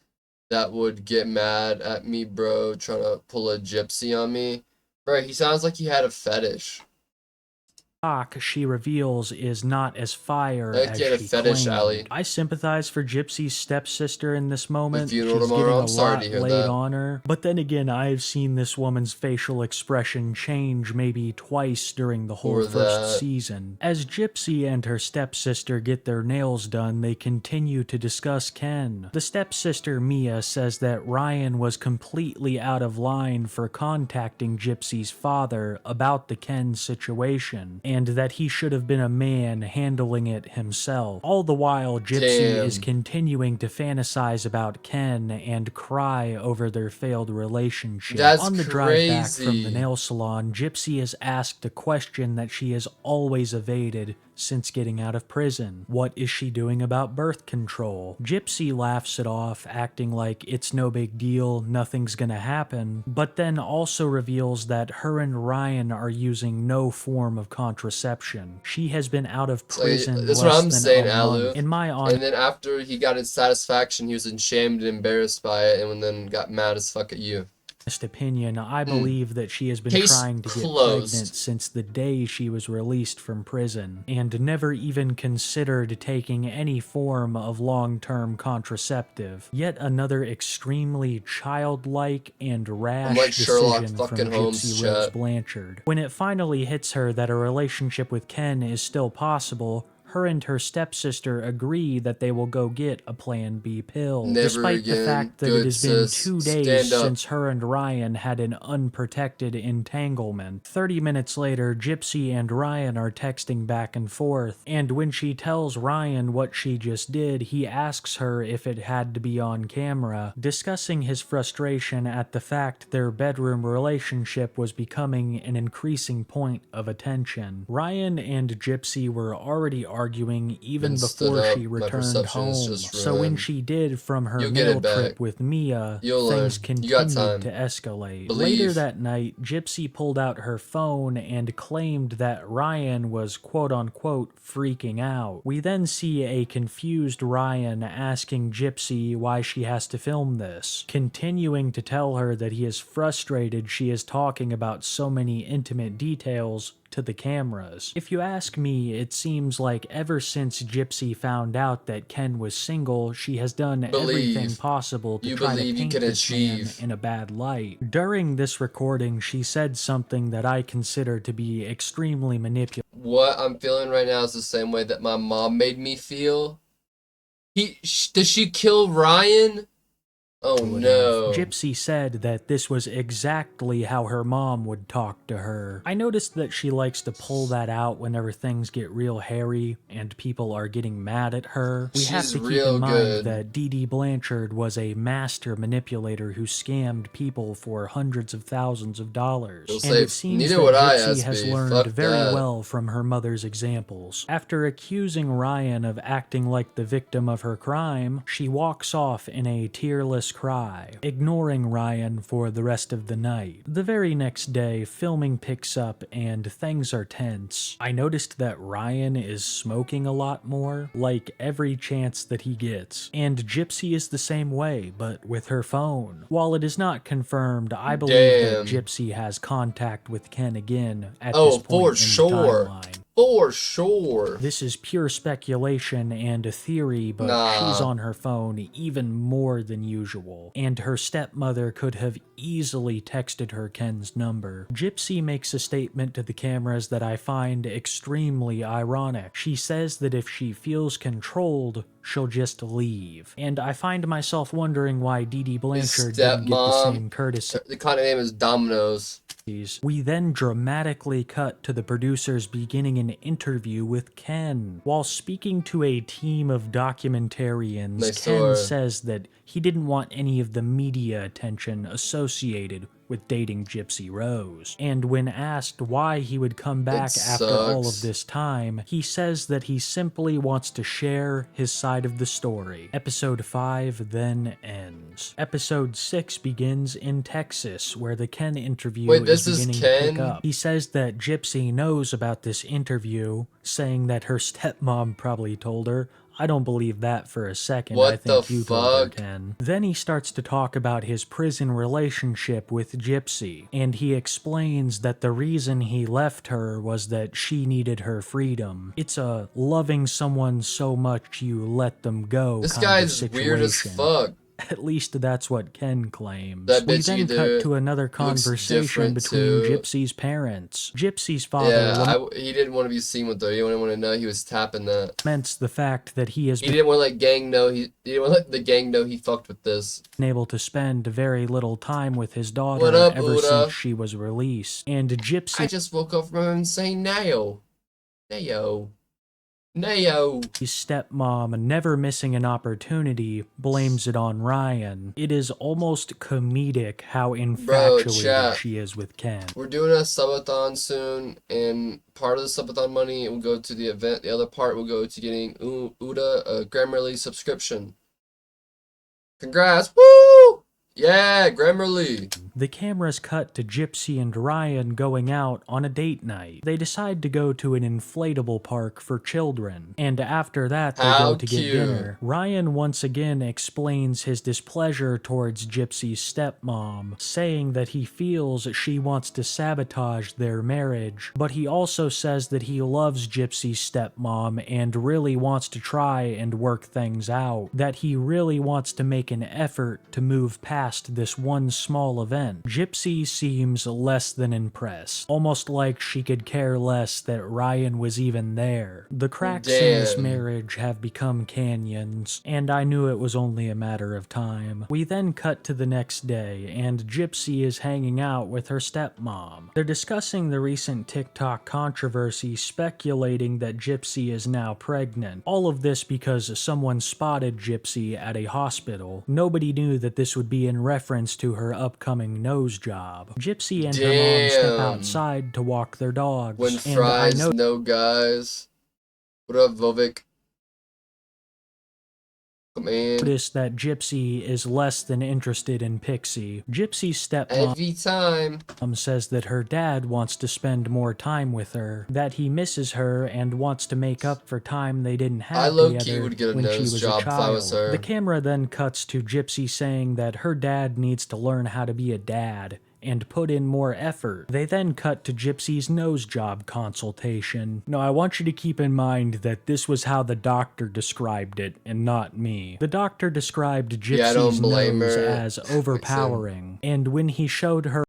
That would get mad at me, bro, trying to pull a gypsy on me. Bro, he sounds like he had a fetish. She reveals is not as fire Like as he had a she fetish, claimed. Allie. I sympathize for Gypsy's stepsister in this moment. funeral She's tomorrow? getting I'm a sorry lot to hear laid that. on her. But then again, I've seen this woman's facial expression change maybe twice during the whole For first that. season. As Gypsy and her stepsister get their nails done, they continue to discuss Ken. The stepsister Mia says that Ryan was completely out of line for contacting Gypsy's father about the Ken situation, and that he should have been a man handling it himself. All the while, Gypsy Damn. is continuing to fantasize about Ken and cry over their failed relationship. That's On the drive back from the crazy. nail salon, Gypsy is asked a question that she has always evaded since getting out of prison. What is she doing about birth control? Gypsy laughs it off, acting like it's no big deal, nothing's gonna happen, but then also reveals that her and Ryan are using no form of contraception. She has been out of prison That's what less I'm than saying, a Alu. month. In my honest And then after he got his satisfaction, he was ashamed and embarrassed by it, and then got mad as fuck at you. opinion, I believe that she has been Case trying to get closed. pregnant since the day she was released from prison, and never even considered taking any form of long-term contraceptive. Yet another extremely childlike and rash like Sherlock decision from fucking Holmes, Gypsy Rose chat. Blanchard. When it finally hits her that a relationship with Ken is still possible, her and her stepsister agree that they will go get a Plan B pill. Never Despite the again. fact that Good it has been sis. 2 days Stand up. since her and Ryan had an unprotected entanglement. 30 minutes later, Gypsy and Ryan are texting back and forth, and when she tells Ryan what she just did, he asks her if it had to be on camera, discussing his frustration at the fact their bedroom relationship was becoming an increasing point of attention. Ryan and Gypsy were already arguing even Been stood before up. she My returned perception is home, just so when ruined. she did from her You'll get nail it back. trip with Mia, You'll things learn. You got continued time. to escalate. Believe. Later that night, Gypsy pulled out her phone and claimed that Ryan was quote-unquote freaking out. We then see a confused Ryan asking Gypsy why she has to film this, continuing to tell her that he is frustrated she is talking about so many intimate details to the cameras. If you ask me, it seems like ever since Gypsy found out that Ken was single, she has done everything Believe. possible to You try to believe you paint can this man achieve. in a bad light. During this recording, she said something that I consider to be extremely manipulative. What I'm feeling right now is the same way that my mom made me feel. Does she kill Ryan? Oh no. Gypsy said that this was exactly how her mom would talk to her. I noticed that she likes to pull that out whenever things get real hairy and people are getting mad at her. We have She's to keep real in mind good. that Dee Blanchard was a master manipulator who scammed people for hundreds of thousands of dollars. You'll And say, it seems "Neither that would I, Gypsy has SB. learned Fuck very that." well from her mother's examples. After accusing Ryan of acting like the victim of her crime, she walks off in a tearless cry, ignoring Ryan for the rest of the night. The very next day, filming picks up and things are tense. I noticed that Ryan is smoking a lot more, like every chance that he gets. And Gypsy is the same way, but with her phone. While it is not confirmed, I believe that Damn. Gypsy has contact with Ken again at Oh, this point for in sure. the timeline. For sure. This is pure speculation and a theory, but Nah. she's on her phone even more than usual, and her stepmother could have easily texted her Ken's number. Gypsy makes a statement to the cameras that I find extremely ironic. She says that if she feels controlled, she'll just leave. And I find myself wondering why Dee Blanchard didn't get the stepmom. same courtesy. The kind of name is Domino's. We then dramatically cut to the producers beginning an interview with Ken. While speaking to a team of documentarians, Nice Ken tour. says that he didn't want any of the media attention associated with dating Gypsy Rose. And when asked why he would come back after all sucks. of this time, he says that he simply wants to share his side of the story. Episode 5 then ends. friends. Episode 6 begins in Texas, where the Ken interview Wait, this is is beginning to pick Ken? up. He says that Gypsy knows about this interview, saying that her stepmom probably told her. I don't believe that for a second. What I think the you told her, fuck? Ken. Then he starts to talk about his prison relationship with Gypsy, and he explains that the reason he left her was that she needed her freedom. It's a loving someone so much you let them go This kind of guy's situation. weird as fuck. At least that's what Ken claims. That We bitch then either cut to another looks conversation different between too. Gypsy's parents. Gypsy's father Yeah, he didn't want to be seen with her. He didn't want to know he was tapping that. laments the fact that he has He been didn't want to let gang know he didn't want to let the gang know he fucked with this. able to spend very little time with his daughter What up, ever Uda? since she was released. And I Gypsy's just woke up from an insane nail. Nayo. Nayo. stepmom, never missing an opportunity, blames it on Ryan. It is almost comedic how infatuated chat. she is with Ken. We're doing a subathon soon, and part of the subathon money will go to the event. The other part will go to getting Uda a Grammarly subscription. Congrats! Woo! Yeah, Grammarly. The cameras cut to Gypsy and Ryan going out on a date night. They decide to go to an inflatable park for children, and after that they How go to get cute. dinner. Ryan once again explains his displeasure towards Gypsy's stepmom, saying that he feels she wants to sabotage their marriage, but he also says that he loves Gypsy's stepmom and really wants to try and work things out, that he really wants to make an effort to move past this one small event. Gypsy seems less than impressed, almost like she could care less that Ryan was even there. The cracks in this Damn. marriage have become canyons, and I knew it was only a matter of time. We then cut to the next day, and Gypsy is hanging out with her stepmom. They're discussing the recent TikTok controversy, speculating that Gypsy is now pregnant. All of this because someone spotted Gypsy at a hospital. Nobody knew that this would be in reference to her upcoming nose job. Gypsy and her mom step Damn. outside to walk their dogs, When and I fries know guys. What up, Vovik? Come in. notice that Gypsy is less than interested in Pixie. Gypsy's stepmom Every time. says that her dad wants to spend more time with her, that he misses her and wants to make up for time they didn't have I low-key together would get a when she nose was job a if I child. was her. The camera then cuts to Gypsy saying that her dad needs to learn how to be a dad and put in more effort. They then cut to Gypsy's nose job consultation. Now, I want you to keep in mind that this was how the doctor described it, and not me. The doctor described Yeah, I don't Gypsy's blame nose her. as overpowering, and when he showed her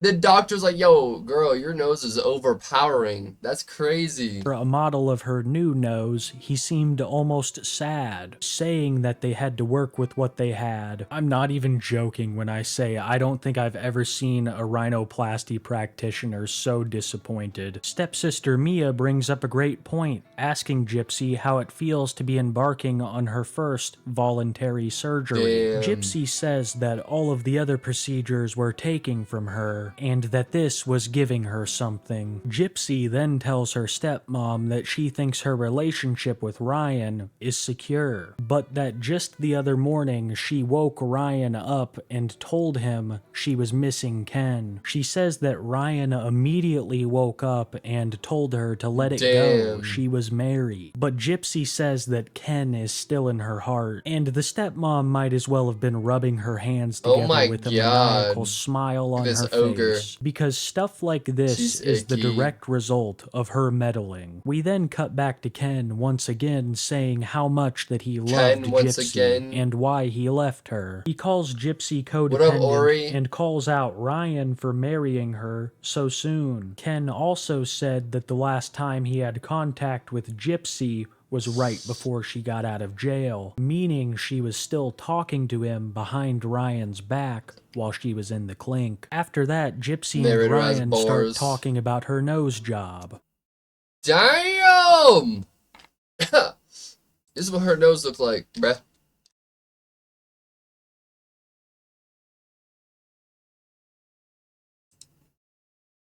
The doctor's like, yo, girl, your nose is overpowering. That's crazy. a model of her new nose, he seemed almost sad, saying that they had to work with what they had. I'm not even joking when I say I don't think I've ever seen a rhinoplasty practitioner so disappointed. Stepsister Mia brings up a great point, asking Gypsy how it feels to be embarking on her first voluntary surgery. Damn. Gypsy says that all of the other procedures were taking from her, and that this was giving her something. Gypsy then tells her stepmom that she thinks her relationship with Ryan is secure, but that just the other morning she woke Ryan up and told him she was missing Ken. She says that Ryan immediately woke up and told her to let it go. Damn. She was married. But Gypsy says that Ken is still in her heart, and the stepmom might as well have been rubbing her hands Oh together my with a God. maniacal smile on This her ogre. face, because stuff like this She's is the icky. direct result of her meddling. We then cut back to Ken once again saying how much that he loved once Gypsy again. and why he left her. He calls Gypsy What up, codependent Ori? and calls out Ryan for marrying her so soon. Ken also said that the last time he had contact with Gypsy was right before she got out of jail, meaning she was still talking to him behind Ryan's back while she was in the clink. After that, Gypsy Narrator and has Ryan start bars. talking about her nose job. Damn! This is what her nose looked like, bruh.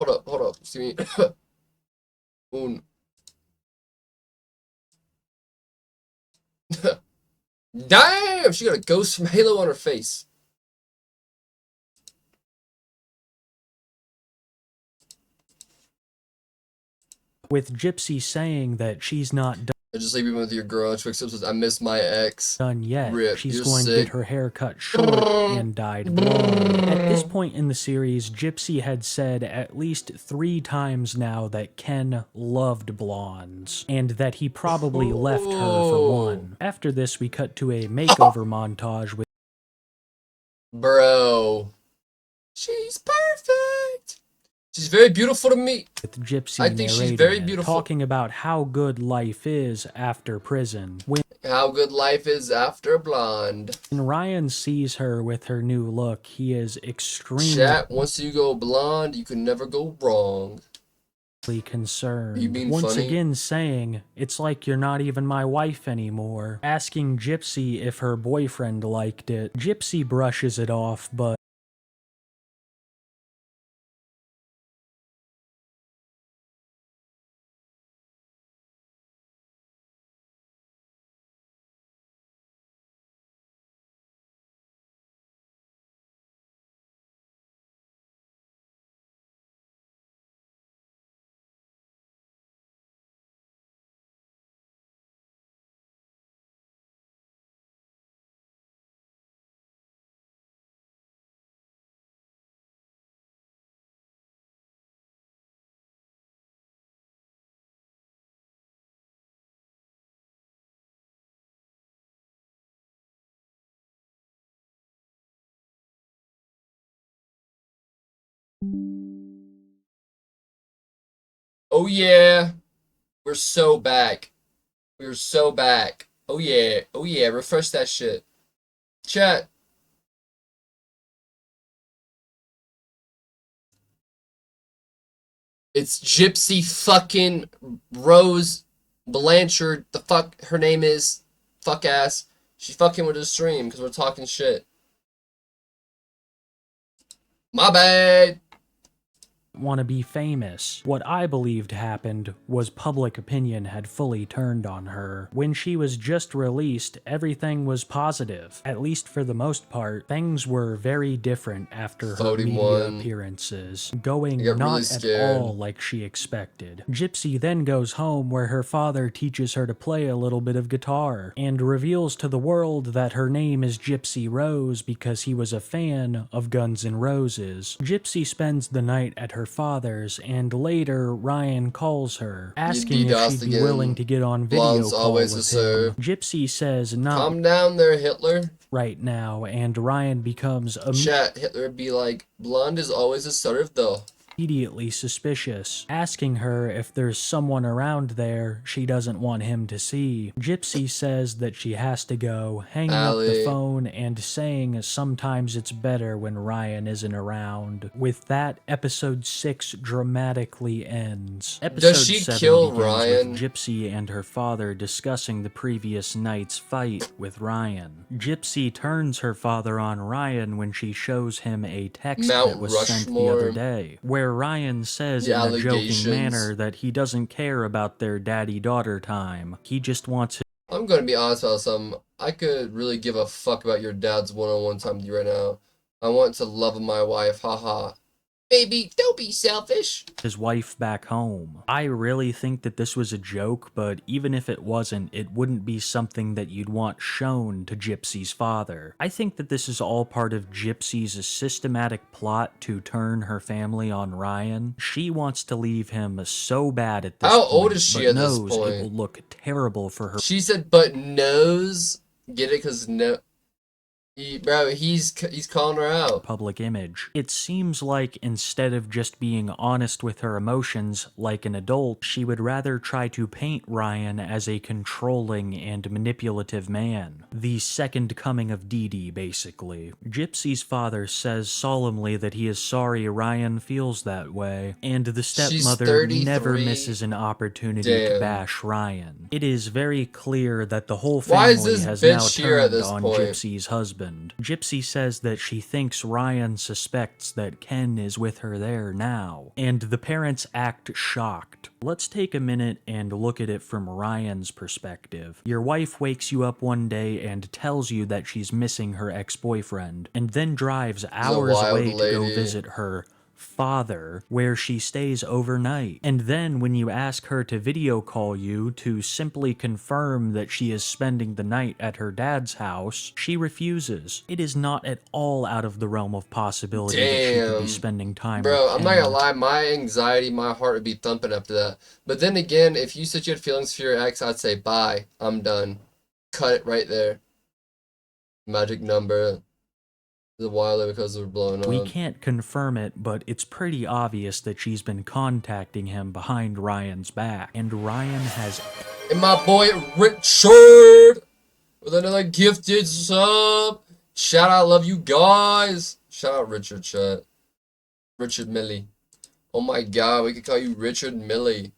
Hold up. Excuse me. Un. Damn, she got a Ghost from Halo on her face. With Gypsy saying that she's not I just leave you with your girl. Twix says, I miss my ex. done yet. Rip, She's you're going to sick. get her hair cut short and dyed blonde. At this point in the series, Gypsy had said at least 3 times now that Ken loved blondes, and that he probably left her for one. After this, we cut to a makeover montage with Bro. She's perfect. She's very beautiful to me. Gypsy I think she's narrating very it, beautiful. talking about how good life is after prison. How good life is after blonde. When Ryan sees her with her new look, he is extremely Chat, once you go blonde, you can never go wrong. concerned. You being Once funny? again saying, it's like you're not even my wife anymore. Asking Gypsy if her boyfriend liked it. Gypsy brushes it off, but Oh yeah. We're so back. We're so back. Oh yeah. Oh yeah. Refresh that shit. Chat. It's Gypsy fucking Rose Blanchard. The fuck her name is. Fuck ass. She fucking with the stream because we're talking shit. My bad. want to be famous. What I believed happened was public opinion had fully turned on her. When she was just released, everything was positive. At least for the most part, things were very different after her media 41. appearances, going I got not really at scared. all like she expected. Gypsy then goes home where her father teaches her to play a little bit of guitar, and reveals to the world that her name is Gypsy Rose because he was a fan of Guns N' Roses. Gypsy spends the night at her father's, and later Ryan calls her, asking if DDoSed she'd be again. willing to get on video Blonde's call always with a serve. him. Gypsy says not Calm down there, Hitler. right now, and Ryan becomes Chat, Hitler be like, blonde is always a serve though. immediately suspicious, asking her if there's someone around there she doesn't want him to see. Gypsy says that she has to go, hanging up the Allie. phone and saying sometimes it's better when Ryan isn't around. With that, episode 6 dramatically ends. Episode Does she 7 kill begins Ryan? with Gypsy and her father discussing the previous night's fight with Ryan. Gypsy turns her father on Ryan when she shows him a text Mount that was sent the Rushmore. other day, where Ryan says The in a joking allegations. manner that he doesn't care about their daddy-daughter time. He just wants I'm gonna be honest about something. I could really give a fuck about your dad's one-on-one time with you right now. I want to love my wife, haha. Baby, don't be selfish. his wife back home. I really think that this was a joke, but even if it wasn't, it wouldn't be something that you'd want shown to Gypsy's father. I think that this is all part of Gypsy's systematic plot to turn her family on Ryan. She wants to leave him so bad at this How point, old is she but at this knows it point? will look terrible for her She said, but knows. Get it? Cause no. Bro, he's calling her out. public image. It seems like instead of just being honest with her emotions like an adult, she would rather try to paint Ryan as a controlling and manipulative man. The second coming of Dee Dee, basically. Gypsy's father says solemnly that he is sorry Ryan feels that way, and the stepmother 33. never misses an opportunity to Damn. bash Ryan. It is very clear that the whole Why is family this has now bitch here at turned this on point? Gypsy's husband. husband. Gypsy says that she thinks Ryan suspects that Ken is with her there now, and the parents act shocked. Let's take a minute and look at it from Ryan's perspective. Your wife wakes you up one day and tells you that she's missing her ex-boyfriend, and then drives hours away to go visit her father, where she stays overnight. And then when you ask her to video call you to simply confirm that she is spending the night at her dad's house, she refuses. It is not at all out of the realm of possibility that she could be spending time Bro, with I'm not gonna lie, my anxiety, my heart would be thumping after that. But then again, if you said you had feelings for your ex, I'd say bye, I'm done. Cut it right there. Magic number. The while because we're blowing up. We can't confirm it, but it's pretty obvious that she's been contacting him behind Ryan's back, and Ryan has... And my boy Richard with another gifted sub. Shout out, love you guys. Shout out Richard, chat. Richard Millie. Oh my god, we could call you Richard Millie.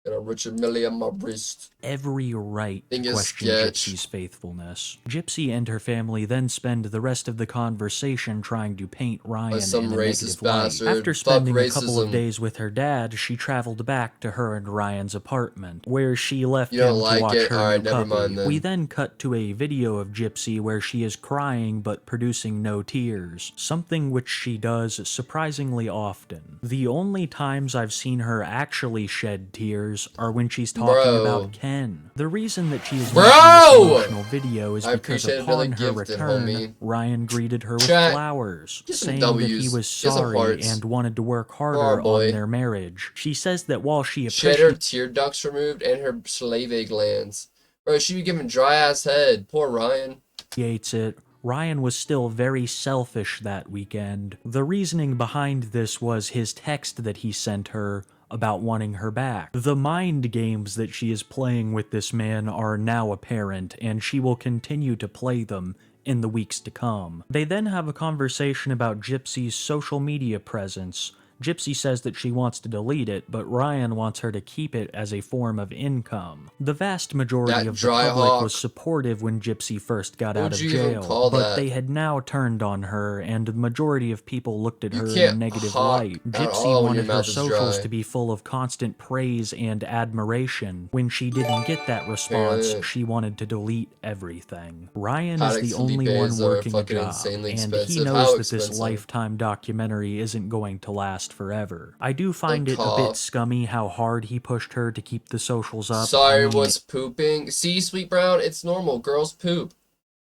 Got a Richard Millie on my wrist. Every right to Think question sketch. Gypsy's faithfulness. Gypsy and her family then spend the rest of the conversation trying to paint Ryan some in a racist negative light. bastard. After Fuck spending a couple of racism. days with her dad, she traveled back to her and Ryan's apartment, where she left You him don't to like watch it? her Alright, new never puppy. mind then. We then cut to a video of Gypsy where she is crying but producing no tears, something which she does surprisingly often. The only times I've seen her actually shed tears are when she's talking Bro. about Ken. The reason that she is Bro! making this emotional video is I because appreciate it, upon really her gifted, return, homie. Ryan greeted her with Chat, flowers, get some saying that he W's, was get some sorry hearts. and wanted to work harder Oh, boy. on their marriage. She says that while she She had her appreciates tear ducts removed and her salivary glands. Bro, she be giving dry ass head. Poor Ryan. it, Ryan was still very selfish that weekend. The reasoning behind this was his text that he sent her about wanting her back. The mind games that she is playing with this man are now apparent, and she will continue to play them in the weeks to come. They then have a conversation about Gypsy's social media presence. Gypsy says that she wants to delete it, but Ryan wants her to keep it as a form of income. The vast majority That of the dry public hawk. was supportive when Gypsy first got out What'd of you even jail, call but that? they had now turned on her, and the majority of people looked at You her in a can't negative hawk light. at Gypsy all when your wanted her mouth is socials dry. to be full of constant praise and admiration. When she didn't get that response, Yeah. she wanted to delete everything. Ryan Patek is the only Philippe's one are working a fucking job, insanely and he expensive. knows How that this expensive? Lifetime documentary isn't going to last forever. I do find it a cough. bit scummy how hard he pushed her to keep the socials up. Sorry, I mean, was pooping. See, Sweet Brown, it's normal. Girls poop.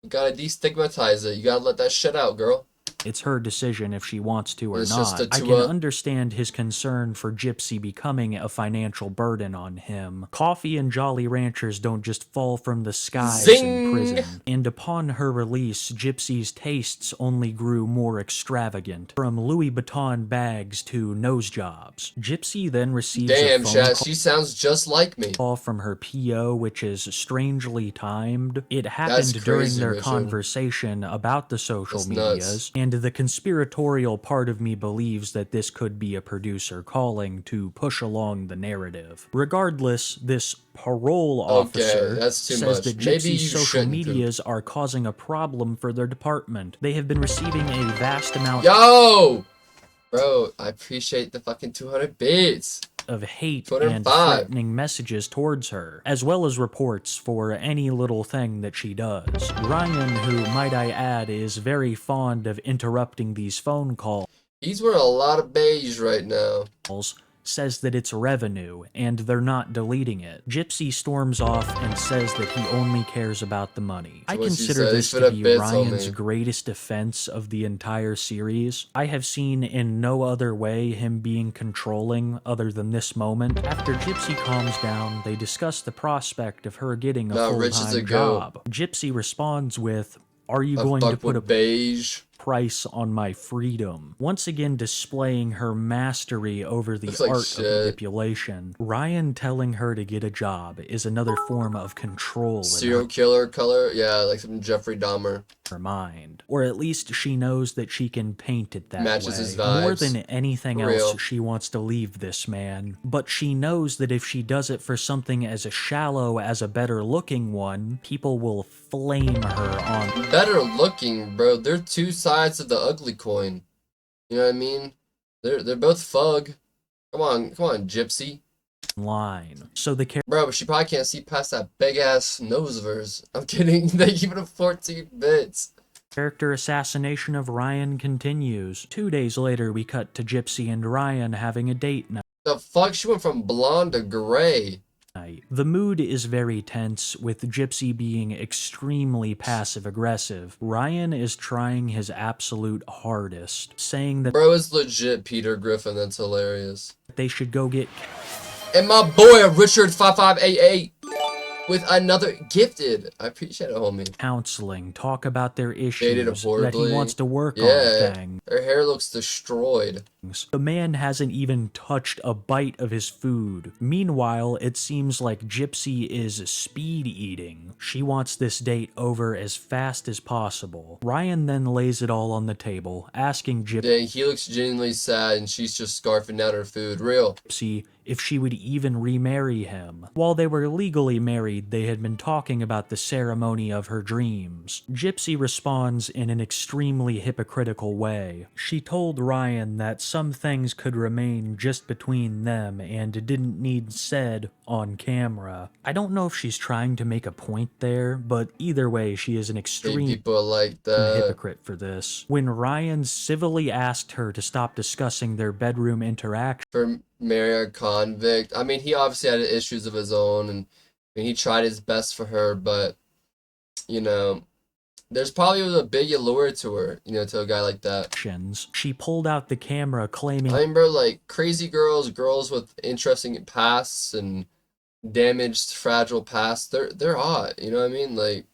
You gotta destigmatize it. You gotta let that shit out, girl. it's her decision if she wants to or It's just not. a I can two-up. understand his concern for Gypsy becoming a financial burden on him. Coffee and Jolly Ranchers don't just fall from the skies Zing! in prison. And upon her release, Gypsy's tastes only grew more extravagant, from Louis Vuitton bags to nose jobs. Gypsy then receives Damn, a phone Chad, call she sounds just like me. from her PO, which is strangely timed. It happened That's during crazy, their Richard. conversation about the social That's medias, nuts. and the conspiratorial part of me believes that this could be a producer calling to push along the narrative. Regardless, this parole officer that's too says much. that Maybe you Gypsy's social shouldn't medias are causing a problem for their department. They have been receiving a vast amount Yo! Bro, I appreciate the fucking 200 bits. of hate Put in and 5. threatening messages towards her, as well as reports for any little thing that she does. Ryan, who, might I add, is very fond of interrupting these phone calls, He's wearing a lot of beige right now. says that it's revenue, and they're not deleting it. Gypsy storms off and says that he only cares about the money. I what she consider said. this Put to up be bits, Ryan's homie. greatest offense of the entire series. I have seen in no other way him being controlling other than this moment. After Gypsy calms down, they discuss the prospect of her getting a Nah, Rich is a full-time goat. job. Gypsy responds with, "Are you I going to fuck put a with beige. price on my freedom. Once again displaying her mastery over the Looks like art shit. of manipulation. Ryan telling her to get a job is another form of control in Serial killer color? Yeah, like some Jeffrey Dahmer. her mind. Or at least she knows that she can paint it that Matches way. his vibes. More than anything For else, real. she wants to leave this man. But she knows that if she does it for something as shallow as a better looking one, people will flame her on Better looking, bro. They're two sides of the ugly coin. You know what I mean? They're both fug. Come on, Gypsy. line. So the Bro, but she probably can't see past that big ass nose of hers. I'm kidding. They give it a 14 bits. character assassination of Ryan continues. 2 days later, we cut to Gypsy and Ryan having a date night. The fuck? She went from blonde to gray. The mood is very tense, with Gypsy being extremely passive-aggressive. Ryan is trying his absolute hardest, saying that Bro is legit Peter Griffin. That's hilarious. they should go get And my boy Richard5588 with another gifted. I appreciate it, homie. counseling, talk about their Dated issues that horribly. he wants to work on Yeah, things. her hair looks destroyed. The man hasn't even touched a bite of his food. Meanwhile, it seems like Gypsy is speed eating. She wants this date over as fast as possible. Ryan then lays it all on the table, asking Dang, he looks genuinely sad and she's just scarfing down her food. Real. Gypsy if she would even remarry him. While they were legally married, they had been talking about the ceremony of her dreams. Gypsy responds in an extremely hypocritical way. She told Ryan that some things could remain just between them and didn't need said on camera. I don't know if she's trying to make a point there, but either way, she is an Hate extreme people like that. hypocrite for this. When Ryan civilly asked her to stop discussing their bedroom interaction, For marry a convict. I mean, he obviously had issues of his own, and I mean, he tried his best for her, but you know, there's probably a big allure to her, you know, to a guy like that. she pulled out the camera claiming I mean, bro, like crazy girls, girls with interesting pasts and damaged, fragile pasts, they're hot. You know what I mean? Like,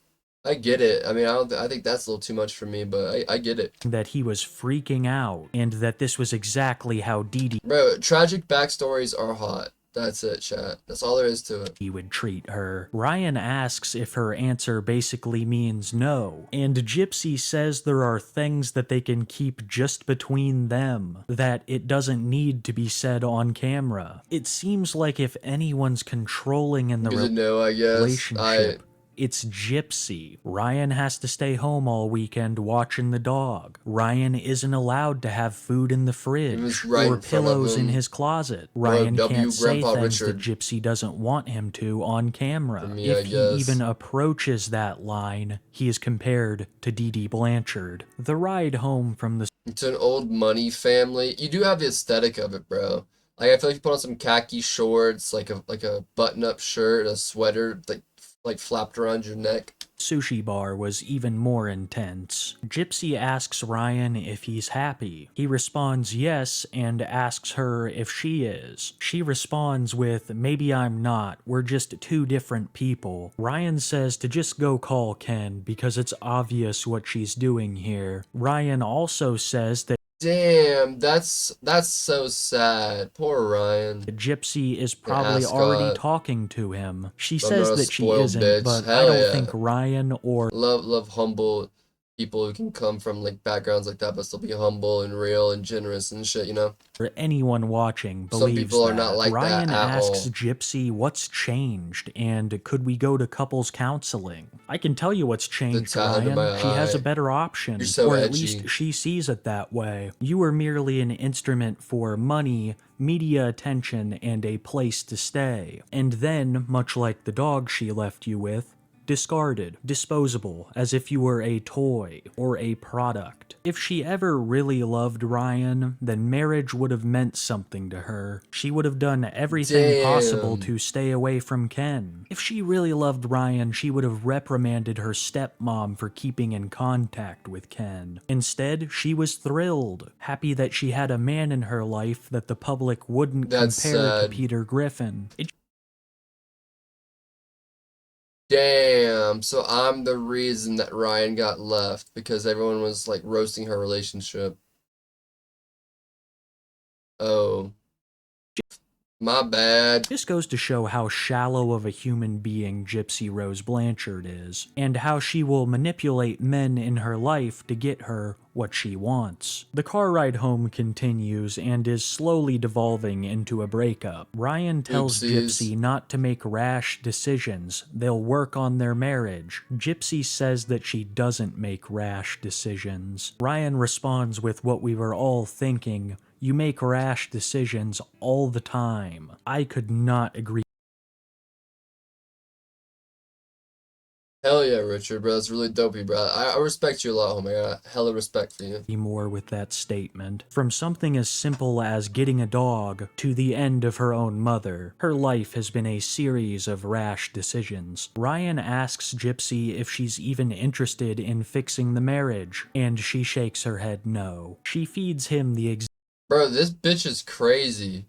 I get it. I mean, I think that's a little too much for me, but I get it. that he was freaking out and that this was exactly how Dee Dee Bro, tragic backstories are hot. That's it, chat. That's all there is to it. would treat her. Ryan asks if her answer basically means no, and Gypsy says there are things that they can keep just between them, that it doesn't need to be said on camera. It seems like if anyone's controlling in the Good to know, I guess. relationship, it's Gypsy. Ryan has to stay home all weekend watching the dog. Ryan isn't allowed to have food in the fridge was right or in front of pillows in him. his closet. Ryan W, can't say Grandpa things Richard. that Gypsy doesn't want him to on camera. For me, I If he guess. even approaches that line, he is compared to Dee Dee Blanchard. The ride home from the It's an old money family. You do have the aesthetic of it, bro. Like, I feel like you put on some khaki shorts, like a button-up shirt, a sweater, like flapped around your neck. sushi bar was even more intense. Gypsy asks Ryan if he's happy. He responds yes and asks her if she is. She responds with, "Maybe I'm not. We're just two different people." Ryan says to just go call Ken because it's obvious what she's doing here. Ryan also says that Damn, that's so sad. Poor Ryan. Gypsy is probably Ascot. already talking to him. She I'm says not a that she spoiled isn't, bitch. but I Hell don't yeah. think Ryan or Love humble people who can come from like backgrounds like that, but still be humble and real and generous and shit, you know? anyone watching Some believes people are that. not like that Ryan at asks all. Gypsy what's changed and could we go to couples counseling. I can tell you what's changed, talent in Ryan. my She has a eye. better option, You're so or at edgy. least she sees it that way. You were merely an instrument for money, media attention, and a place to stay. And then, much like the dog she left you with, discarded, disposable, as if you were a toy or a product. If she ever really loved Ryan, then marriage would have meant something to her. She would have done everything possible Damn. to stay away from Ken. If she really loved Ryan, she would have reprimanded her stepmom for keeping in contact with Ken. Instead, she was thrilled, happy that she had a man in her life that the public wouldn't That's compare to sad. Peter Griffin. It Damn, so I'm the reason that Ryan got left because everyone was like roasting her relationship. Oh, my bad. This goes to show how shallow of a human being Gypsy Rose Blanchard is, and how she will manipulate men in her life to get her what she wants. The car ride home continues and is slowly devolving into a breakup. Ryan tells Oopsies. Gypsy not to make rash decisions. They'll work on their marriage. Gypsy says that she doesn't make rash decisions. Ryan responds with what we were all thinking: you make rash decisions all the time. I could not agree Hell yeah, Richard, bro. That's really dopey, bro. I respect you a lot, homie. I got hella respect for you. more with that statement. From something as simple as getting a dog to the end of her own mother, her life has been a series of rash decisions. Ryan asks Gypsy if she's even interested in fixing the marriage, and she shakes her head no. She feeds him the Bro, this bitch is crazy.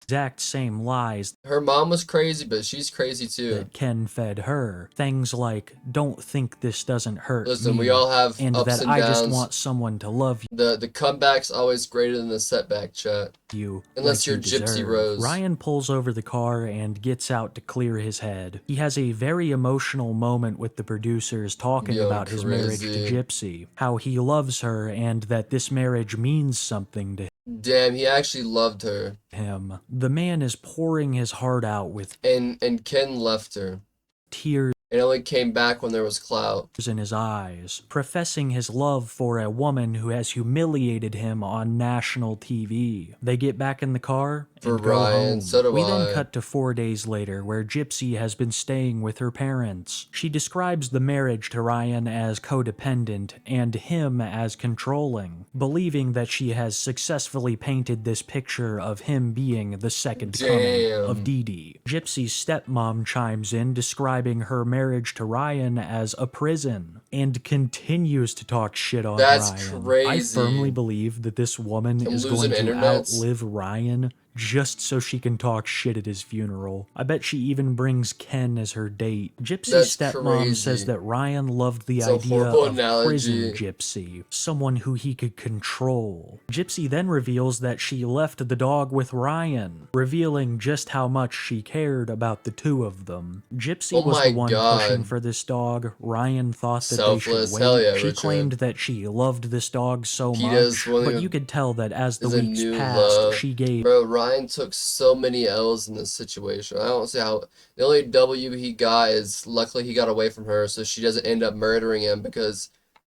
exact same lies Her mom was crazy, but she's crazy too. that Ken fed her. Things like, don't think this doesn't hurt Listen, me, we all have and ups that and I downs. just want someone to love The comeback's always greater than the setback, chat. you. Unless like you're you Gypsy deserve. Rose. Ryan pulls over the car and gets out to clear his head. He has a very emotional moment with the producers talking Yo, about his marriage to crazy. Gypsy, how he loves her and that this marriage means something to Damn, he actually loved her. him. The man is pouring his heart out with And Ken left her. tears It only came back when there was clout. in his eyes, professing his love for a woman who has humiliated him on national TV. They get back in the car For and go Ryan, home. so do We I. then cut to 4 days later, where Gypsy has been staying with her parents. She describes the marriage to Ryan as codependent and him as controlling, believing that she has successfully painted this picture of him being the second coming of Damn. Dee Dee. Gypsy's stepmom chimes in, describing her marriage to Ryan as a prison, and continues to talk shit on That's Ryan. crazy. I firmly believe that this woman I'm is going losing to internets. outlive Ryan just so she can talk shit at his funeral. I bet she even brings Ken as her date. Gypsy's That's stepmom says crazy. that Ryan loved the It's a idea horrible of prison analogy. Gypsy, someone who he could control. Gypsy then reveals that she left the dog with Ryan, revealing just how much she cared about the two of them. Gypsy Oh was my the one God. pushing for this dog. Ryan thought that Selfless. they should Hell wait. yeah, She Richard. claimed that she loved this dog so Peter's much, one but of- you could tell that as the is a weeks new passed, love. she gave Bro, Ryan took so many L's in this situation. I don't see how. The only W he got is luckily he got away from her, so she doesn't end up murdering him because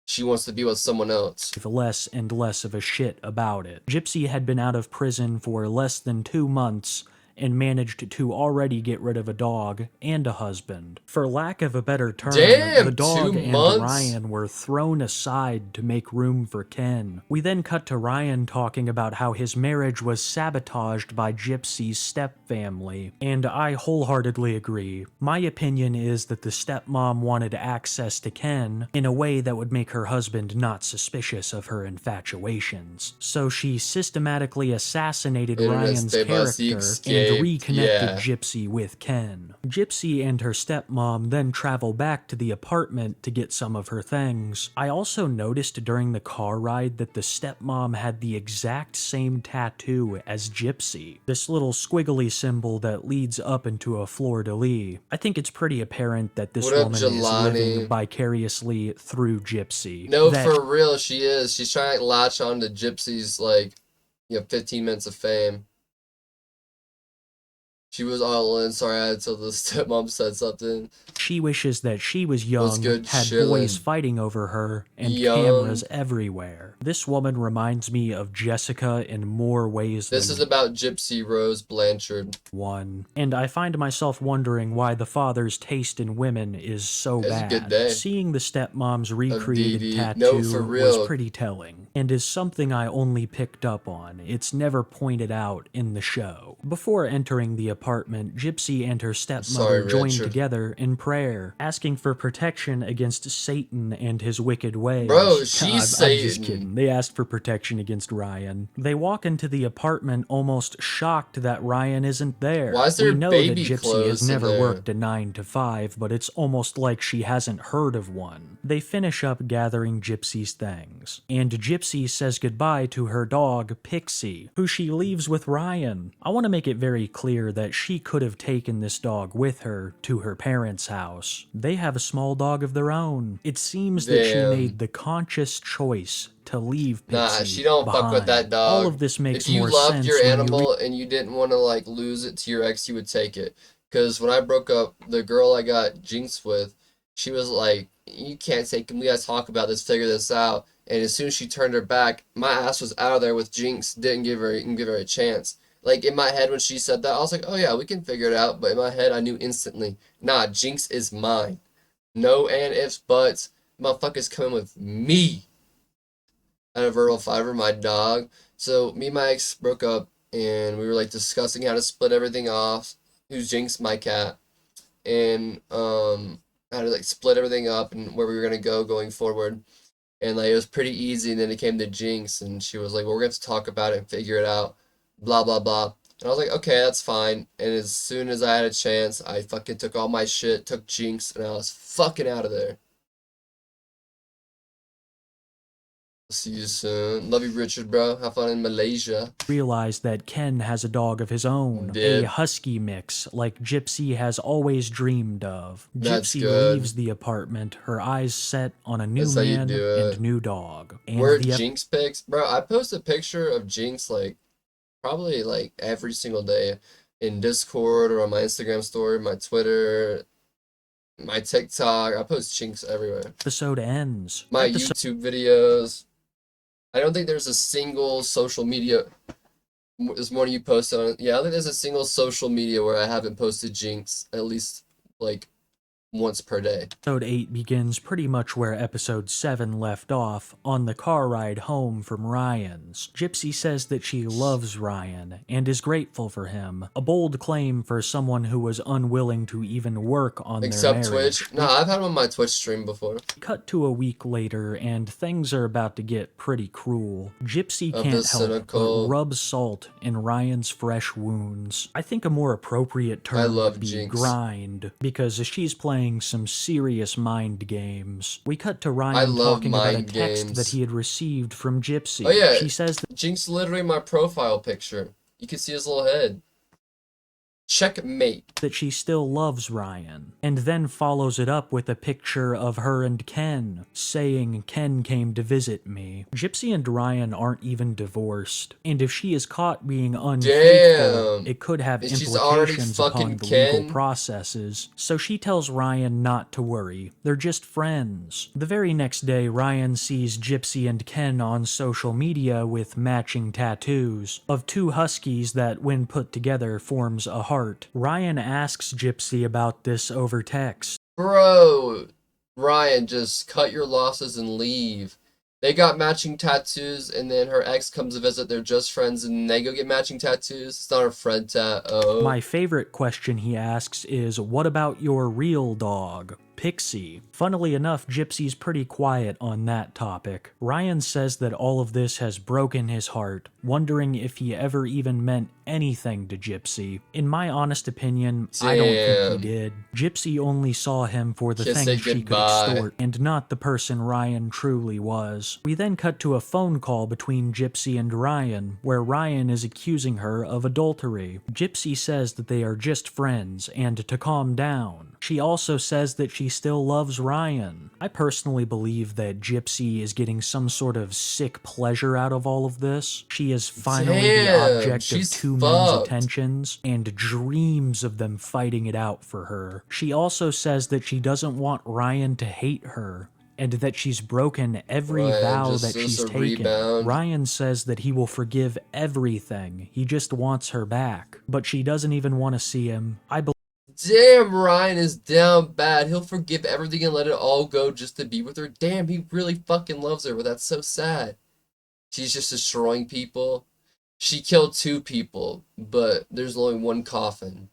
she wants to be with someone else. less and less of a shit about it. Gypsy had been out of prison for less than 2 months and managed to already get rid of a dog and a husband. For lack of a better term, Damn, the dog 2 and months? Ryan were thrown aside to make room for Ken. We then cut to Ryan talking about how his marriage was sabotaged by Gypsy's stepfamily, and I wholeheartedly agree. My opinion is that the stepmom wanted access to Ken in a way that would make her husband not suspicious of her infatuations. So she systematically assassinated Ryan's character and reconnected Gypsy with Ken. Gypsy and her stepmom then travel back to the apartment to get some of her things. I also noticed during the car ride that the stepmom had the exact same tattoo as Gypsy, this little squiggly symbol that leads up into a fleur-de-lis. I think it's pretty apparent that this What up, woman is living Jelani? vicariously through Gypsy. No, That for real, she is. She's trying to latch on to Gypsy's, 15 minutes of fame. She was all in. Sorry, I had till the stepmom said something. she wishes that she was young, good had chillin'. boys fighting over her, and Young. cameras everywhere. This woman reminds me of Jessica in more ways This than is about Gypsy Rose Blanchard. one. And I find myself wondering why the father's taste in women is so It's a bad. good day. Seeing the stepmom's Dee recreated Dee. tattoo No, for real. was pretty telling, and is something I only picked up on. It's never pointed out in the show. Before entering the apartment, Gypsy and her stepmother Sorry, joined Richard. together in prayer. prayer, asking for protection against Satan and his wicked ways. Bro, she's I'm just Satan. kidding. They asked for protection against Ryan. They walk into the apartment almost shocked that Ryan isn't there. Why is there we know baby that Gypsy clothes has in never there? worked a 9 to 5, but it's almost like she hasn't heard of one. They finish up gathering Gypsy's things, and Gypsy says goodbye to her dog, Pixie, who she leaves with Ryan. I want to make it very clear that she could have taken this dog with her to her parents' house. They have a small dog of their own. It seems that she Damn. made the conscious choice to leave Pixie Nah, she don't behind. fuck with that dog. All of this makes if you more loved sense your when animal and you didn't want to like lose it to your ex, you would take it. Because when I broke up, the girl I got Jinx with, she was like, "You can't take him. We gotta talk about this, figure this out." And as soon as she turned her back, my ass was out of there with Jinx. Didn't give her a chance. Like in my head when she said that, I was like, "Oh yeah, we can figure it out." But in my head, I knew instantly, nah, Jinx is mine. No and ifs, buts. Motherfucker's coming with me. Out of Verbal Fiber, my dog. So me and my ex broke up, and we were like discussing how to split everything off. Who's Jinx, my cat, and how to like split everything up and where we were gonna go going forward. And like it was pretty easy. And then it came to Jinx, and she was like, "Well, we're gonna have to talk about it and figure it out." Blah blah blah. And I was like, "Okay, that's fine." And as soon as I had a chance, I fucking took all my shit, took Jinx, and I was fucking out of there. See you soon. Love you, Richard, bro. Have fun in Malaysia. realized that Ken has a dog of his own, Did. a husky mix like Gypsy has always dreamed of. That's Gypsy good. leaves the apartment, her eyes set on a new That's how you man do it. and new dog. And Where the Jinx pics, bro. I post a picture of Jinx like probably like every single day in Discord or on my Instagram story, my Twitter, my TikTok. I post Jinx everywhere. episode ends. My Episode YouTube videos. I don't think there's a single social media. There's more you posted on. Yeah, I don't think there's a single social media where I haven't posted Jinx at least like once per day. Episode 8 begins pretty much where Episode 7 left off, on the car ride home from Ryan's. Gypsy says that she loves Ryan and is grateful for him, a bold claim for someone who was unwilling to even work on Except their marriage. Twitch. No, I've had him on my Twitch stream before. Cut to a week later, and things are about to get pretty cruel. Gypsy Of can't the help cynical. but rub salt in Ryan's fresh wounds. I think a more appropriate term love would be Jinx. grind, because she's playing some serious mind games. We cut to I Ryan love talking about a mind text games. that he had received from Gypsy. Oh, yeah. She says that Jinx is literally my profile picture. You can see his little head. Checkmate. she still loves Ryan, and then follows it up with a picture of her and Ken, saying Ken came to visit me. Gypsy and Ryan aren't even divorced, and if she is caught being unfaithful, Damn. it could have And she's already implications fucking upon the Ken? legal processes, so she tells Ryan not to worry. They're just friends. The very next day, Ryan sees Gypsy and Ken on social media with matching tattoos of two huskies that, when put together, forms a heart. Ryan asks Gypsy about this over text. Bro, Ryan, just cut your losses and leave. They got matching tattoos, and then her ex comes to visit. They're just friends, and they go get matching tattoos. It's not a friend tat. Oh. My favorite question he asks is, what about your real dog, Pixie? Funnily enough, Gypsy's pretty quiet on that topic. Ryan says that all of this has broken his heart, wondering if he ever even meant anything to Gypsy. In my honest opinion, I don't think Damn. he did. Gypsy only saw him for the Kiss things it she could goodbye. extort, and not the person Ryan truly was. We then cut to a phone call between Gypsy and Ryan, where Ryan is accusing her of adultery. Gypsy says that they are just friends, and to calm down. She also says that she still loves Ryan. I personally believe that Gypsy is getting some sort of sick pleasure out of all of this. She is finally Damn, the object of she's two men's fucked. attentions and dreams of them fighting it out for her. She also says that she doesn't want Ryan to hate her, and that she's broken every Ryan vow just that is she's a taken. rebound. Ryan says that he will forgive everything. He just wants her back. But she doesn't even want to see him. I believe Damn, Ryan is down bad. He'll forgive everything and let it all go just to be with her. Damn, he really fucking loves her, but that's so sad. She's just destroying people. She killed 2 people, but there's only 1 coffin.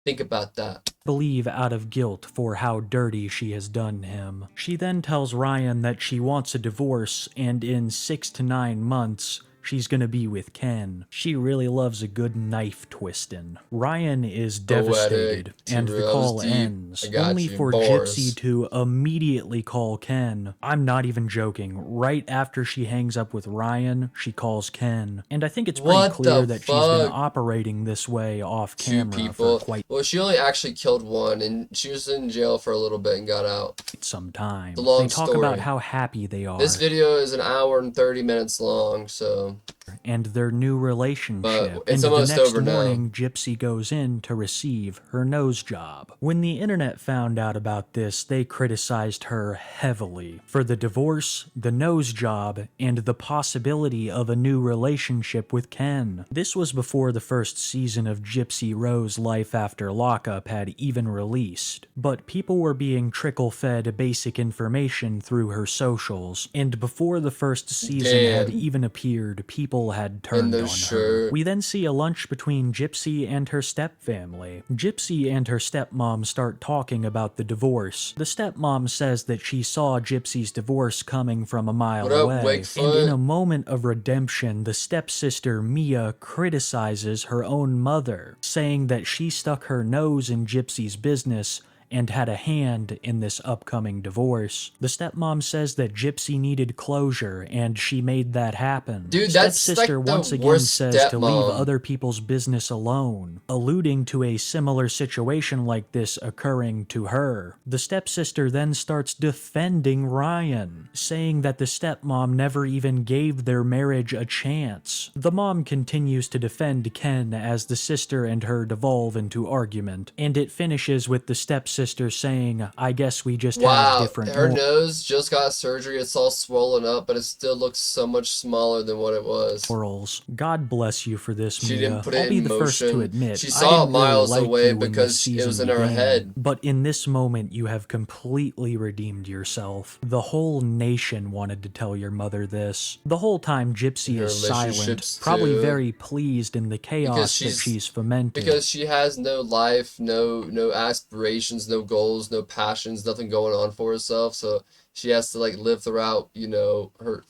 Think about that. Believe out of guilt for how dirty she has done him. She then tells Ryan that she wants a divorce, and in 6 to 9 months, she's gonna be with Ken. She really loves a good knife twistin'. Ryan is devastated, Poetic, and the too real, call that was deep. ends, I got only you. for Bars. Gypsy to immediately call Ken. I'm not even joking. Right after she hangs up with Ryan, she calls Ken. And I think it's pretty What clear the that she's been fuck? operating this way off 2 camera people. for quite Well, she only actually killed one, and she was in jail for a little bit and got out. some time. It's a long They talk story. about how happy they are. This video is an hour and 30 minutes long, so and their new relationship. But it's and the almost next over now. morning, Gypsy goes in to receive her nose job. When the internet found out about this, they criticized her heavily for the divorce, the nose job, and the possibility of a new relationship with Ken. This was before the first season of Gypsy Rose's Life After Lockup had even released, but people were being trickle-fed basic information through her socials, and before the first season had Damn. even appeared, people had turned on those her. shirt. We then see a lunch between Gypsy and her stepfamily. Gypsy and her stepmom start talking about the divorce. The stepmom says that she saw Gypsy's divorce coming from a mile What up, away, and Wakefoot? in a moment of redemption, the stepsister Mia criticizes her own mother, saying that she stuck her nose in Gypsy's business and had a hand in this upcoming divorce. The stepmom says that Gypsy needed closure, and she made that happen. Dude, that's Stepsister like the once again worst says to leave stepmom. other people's business alone, alluding to a similar situation like this occurring to her. The stepsister then starts defending Ryan, saying that the stepmom never even gave their marriage a chance. The mom continues to defend Ken as the sister and her devolve into argument, and it finishes with the stepsister saying, I guess we just have Wow, different her nose just got surgery. It's all swollen up, but it still looks so much smaller than what it was. morals. God bless you for this, She Mia. didn't put it I'll be in the first to motion. admit, She I saw it didn't really miles like away you when because this it was season in her began. head. But in this moment, you have completely redeemed yourself. The whole nation wanted to tell your mother this. The whole time, Gypsy Her is silent, relationships, probably too. very pleased in the chaos that she's fomented. Because she has no life, no aspirations, no goals, no passions, nothing going on for herself, so she has to like live throughout, you know, her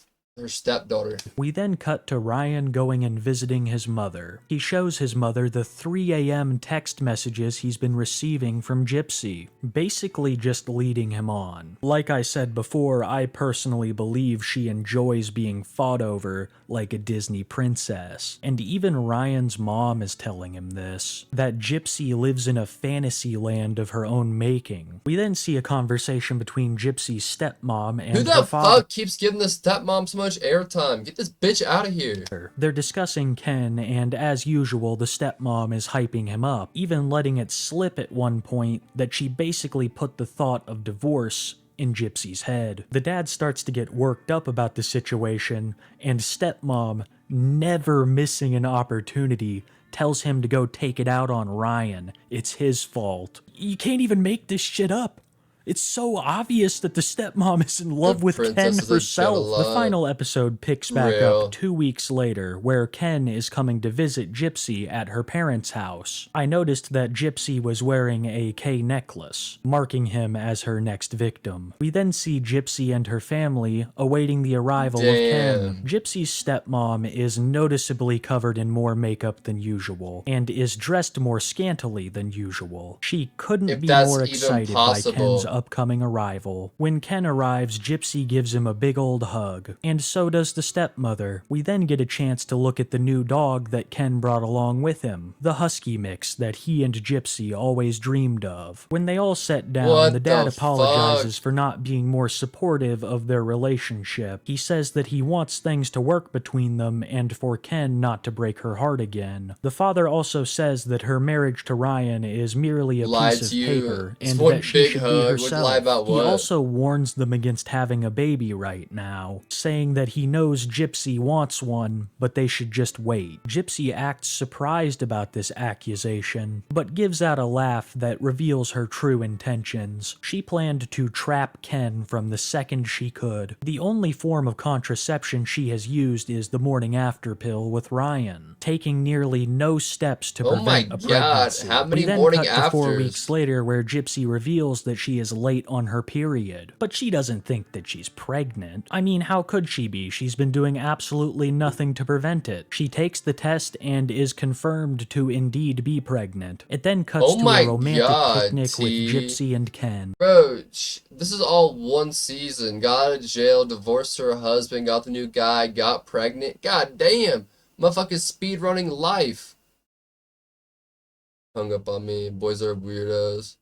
stepdaughter. We then cut to Ryan going and visiting his mother. He shows his mother the 3 a.m. text messages he's been receiving from Gypsy, basically just leading him on. Like I said before, I personally believe she enjoys being fought over like a Disney princess. And even Ryan's mom is telling him this, that Gypsy lives in a fantasy land of her own making. We then see a conversation between Gypsy's stepmom and Who her the father. fuck keeps giving the stepmom so much airtime? Get this bitch out of here. They're discussing Ken, and as usual, the stepmom is hyping him up, even letting it slip at one point that she basically put the thought of divorce in Gypsy's head. The dad starts to get worked up about the situation, and stepmom, never missing an opportunity, tells him to go take it out on Ryan. It's his fault. You can't even make this shit up. It's so obvious that the stepmom is in love with Ken princess is a herself. Jedi. The final episode picks back Real. up 2 weeks later, where Ken is coming to visit Gypsy at her parents' house. I noticed that Gypsy was wearing a K necklace, marking him as her next victim. We then see Gypsy and her family awaiting the arrival of Ken. Gypsy's stepmom is noticeably covered in more makeup than usual, and is dressed more scantily than usual. She couldn't If be that's more even excited by possible. Ken's upcoming arrival. When Ken arrives, Gypsy gives him a big old hug, and so does the stepmother. We then get a chance to look at the new dog that Ken brought along with him, the husky mix that he and Gypsy always dreamed of. When they all sat down, What the dad the apologizes for not being more supportive of their relationship. He says that he wants things to work between them and for Ken not to break her heart again. The father also says that her marriage to Ryan is merely a Lied piece of to you. paper, It's and one that she big should be hug. herself. lie about He what? also warns them against having a baby right now, saying that he knows Gypsy wants one, but they should just wait. Gypsy acts surprised about this accusation, but gives out a laugh that reveals her true intentions. She planned to trap Ken from the second she could. The only form of contraception she has used is the morning after pill with Ryan, taking nearly no steps to Oh my prevent a god, pregnancy. how many We then morning cut to 4 weeks afters? later where Gypsy reveals that she is late on her period, but she doesn't think that she's pregnant. I mean, how could she be? She's been doing absolutely nothing to prevent it. She takes the test and is confirmed to indeed be pregnant. It then cuts Oh to my a romantic god, picnic with T. Gypsy and Ken. Bro, this is all one season. Got out of jail, divorced her husband, got the new guy, got pregnant. God damn. Motherfucking speed running life. Hung up on me. Boys are weirdos.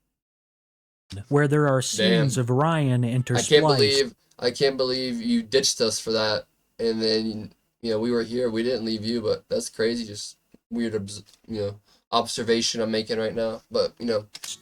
Where there are scenes of Ryan interspliced. I can't believe you ditched us for that. And then, we were here. We didn't leave you, but that's crazy. Just weird, observation I'm making right now. But,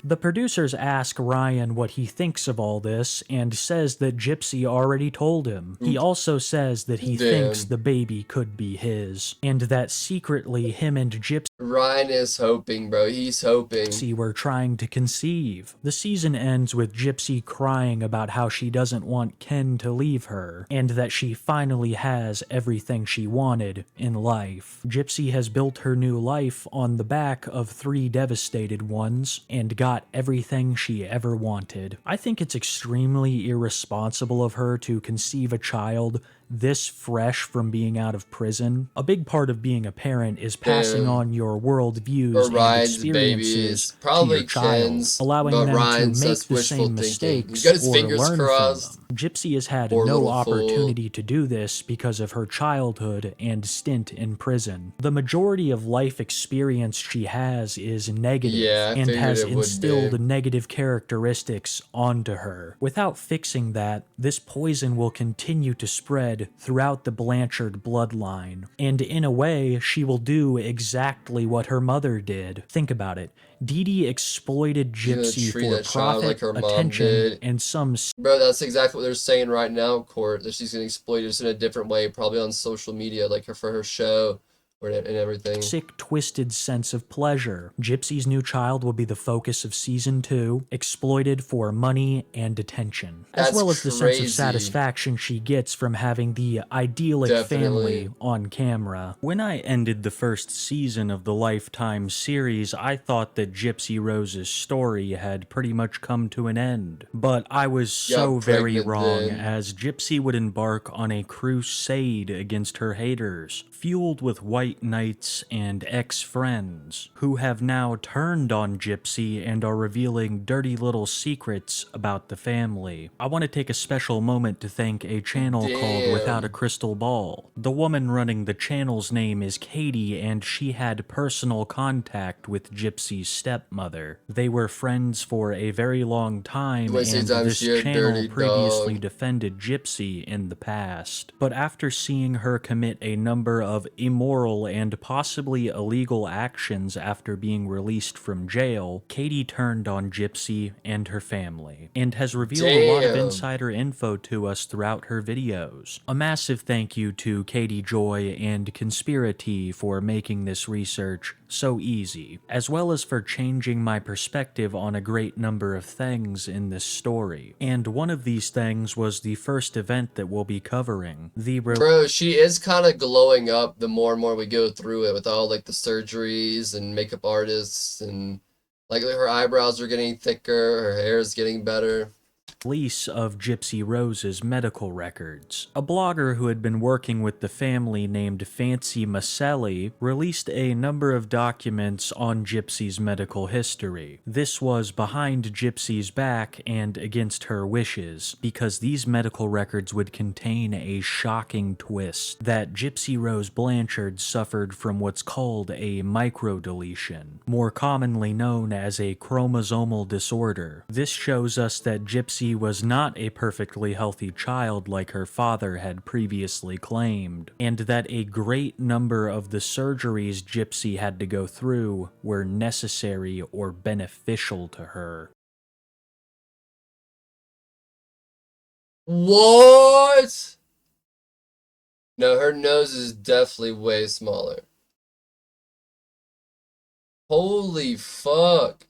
The producers ask Ryan what he thinks of all this and says that Gypsy already told him. He also says that he thinks the baby could be his, and that secretly him and Gypsy Ryan is hoping, bro. He's hoping. were trying to conceive. The season ends with Gypsy crying about how she doesn't want Ken to leave her, and that she finally has everything she wanted in life. Gypsy has built her new life on the back of 3 devastated ones, and got everything she ever wanted. I think it's extremely irresponsible of her to conceive a child this fresh from being out of prison. A big part of being a parent is passing on your worldviews and Ryan's experiences probably to your child, Ken's, allowing but them Ryan's, to make that's the wishful same thinking. mistakes He's got his or fingers learn crossed. from them. Gypsy has had Poor no little opportunity to do this because of her childhood and stint in prison. The majority of life experience she has is negative and has instilled negative characteristics onto her. Without fixing that, this poison will continue to spread throughout the Blanchard bloodline, and in a way, she will do exactly what her mother did. Think about it. Dee Dee exploited Gypsy for profit, attention, and some... Bro, that's exactly what they're saying right now, Court, that she's getting exploited just in a different way, probably on social media, like for her show and everything. Sick, twisted sense of pleasure. Gypsy's new child will be the focus of season 2, exploited for money and attention, as well as the sense of satisfaction she gets from having the idyllic family on camera. When I ended the first season of the Lifetime series, I thought that Gypsy Rose's story had pretty much come to an end, but I was so very wrong, as Gypsy would embark on a crusade against her haters, fueled with white knights and ex-friends, who have now turned on Gypsy and are revealing dirty little secrets about the family. I want to take a special moment to thank a channel called Without a Crystal Ball. The woman running the channel's name is Katie, and she had personal contact with Gypsy's stepmother. They were friends for a very long time, and this channel previously defended Gypsy in the past. But after seeing her commit a number of immoral and possibly illegal actions after being released from jail, Katie turned on Gypsy and her family, and has revealed a lot of insider info to us throughout her videos. A massive thank you to Katie Joy and Conspiracy for making this research so easy, as well as for changing my perspective on a great number of things in this story. And one of these things was the first event that we'll be covering. Bro, she is kind of glowing up the more and more we go through it, with all like the surgeries and makeup artists, and like her eyebrows are getting thicker, her hair is getting better. Release of Gypsy Rose's medical records. A blogger who had been working with the family named Fancy Maselli released a number of documents on Gypsy's medical history. This was behind Gypsy's back and against her wishes, because these medical records would contain a shocking twist that Gypsy Rose Blanchard suffered from what's called a microdeletion, more commonly known as a chromosomal disorder. This shows us that Gypsy was not a perfectly healthy child like her father had previously claimed, and that a great number of the surgeries Gypsy had to go through were necessary or beneficial to her. What? No, her nose is definitely way smaller. Holy fuck.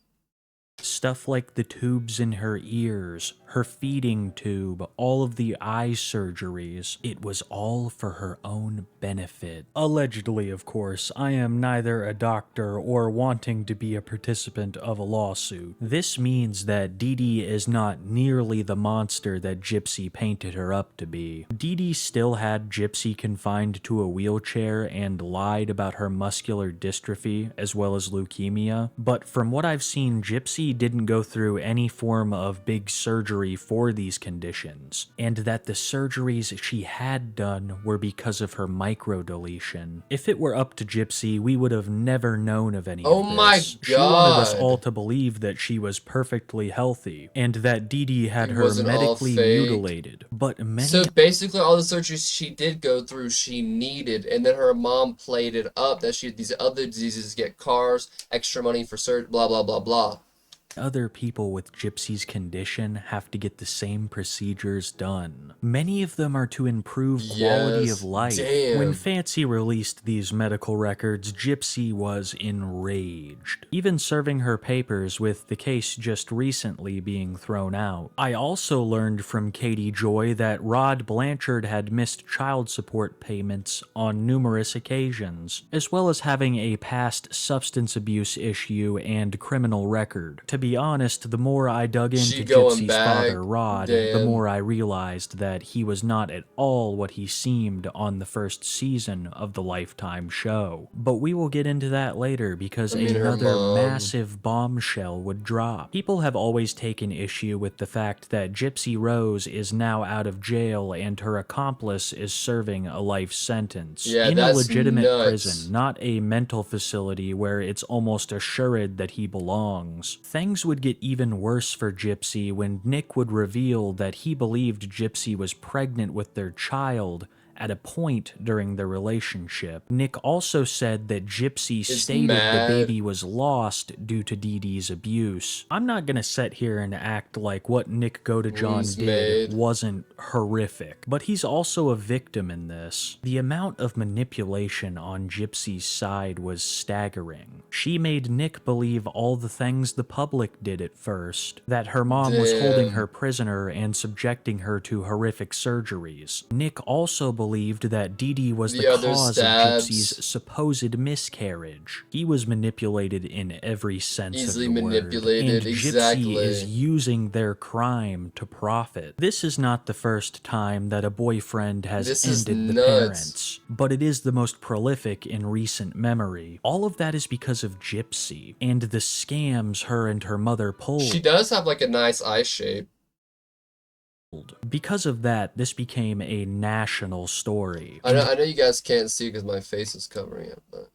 Stuff like the tubes in her ears, her feeding tube, all of the eye surgeries. It was all for her own benefit. Allegedly, of course. I am neither a doctor or wanting to be a participant of a lawsuit. This means that Dee Dee is not nearly the monster that Gypsy painted her up to be. Dee Dee still had Gypsy confined to a wheelchair and lied about her muscular dystrophy as well as leukemia, but from what I've seen, Gypsy didn't go through any form of big surgery for these conditions, and that the surgeries she had done were because of her microdeletion. If it were up to Gypsy, we would have never known of any Oh of this. my She wanted us God. all to believe that she was perfectly healthy, and that Dee Dee had It her wasn't all medically fake. mutilated. But many So basically, all the surgeries she did go through, she needed, and then her mom played it up that she had these other diseases, get cars, extra money for surgery, blah blah blah blah. other people with Gypsy's condition have to get the same procedures done. Many of them are to improve quality Yes, of life. damn. When Fancy released these medical records, Gypsy was enraged, even serving her papers with the case just recently being thrown out. I also learned from Katie Joy that Rod Blanchard had missed child support payments on numerous occasions, as well as having a past substance abuse issue and criminal record. To be honest, the more I dug She into going Gypsy's back, father, Rod, the damn. more I realized that he was not at all what he seemed on the first season of the Lifetime show. But we will get into that later because I mean, her another mom. massive bombshell would drop. People have always taken issue with the fact that Gypsy Rose is now out of jail and her accomplice is serving a life sentence Yeah, in a that's legitimate nuts. prison, not a mental facility where it's almost assured that he belongs. Things would get even worse for Gypsy when Nick would reveal that he believed Gypsy was pregnant with their child at a point during their relationship. Nick also said that Gypsy stated mad. the baby was lost due to Dee Dee's abuse. I'm not gonna sit here and act like what Nick Godejohn Rules did made. wasn't horrific, but he's also a victim in this. The amount of manipulation on Gypsy's side was staggering. She made Nick believe all the things the public did at first, that her mom was holding Damn. her prisoner and subjecting her to horrific surgeries. Nick also believed that Dee Dee was The the other cause stabs. of Gypsy's supposed miscarriage. He was manipulated in every sense Easily of the manipulated, word, and exactly. Gypsy is using their crime to profit. This is not the first time that a boyfriend has This is ended the nuts. parents, but it is the most prolific in recent memory. All of that is because of Gypsy and the scams her and her mother pulled. She does have like a nice eye shape. Because of that, this became a national story. I know you guys can't see because my face is covering it, but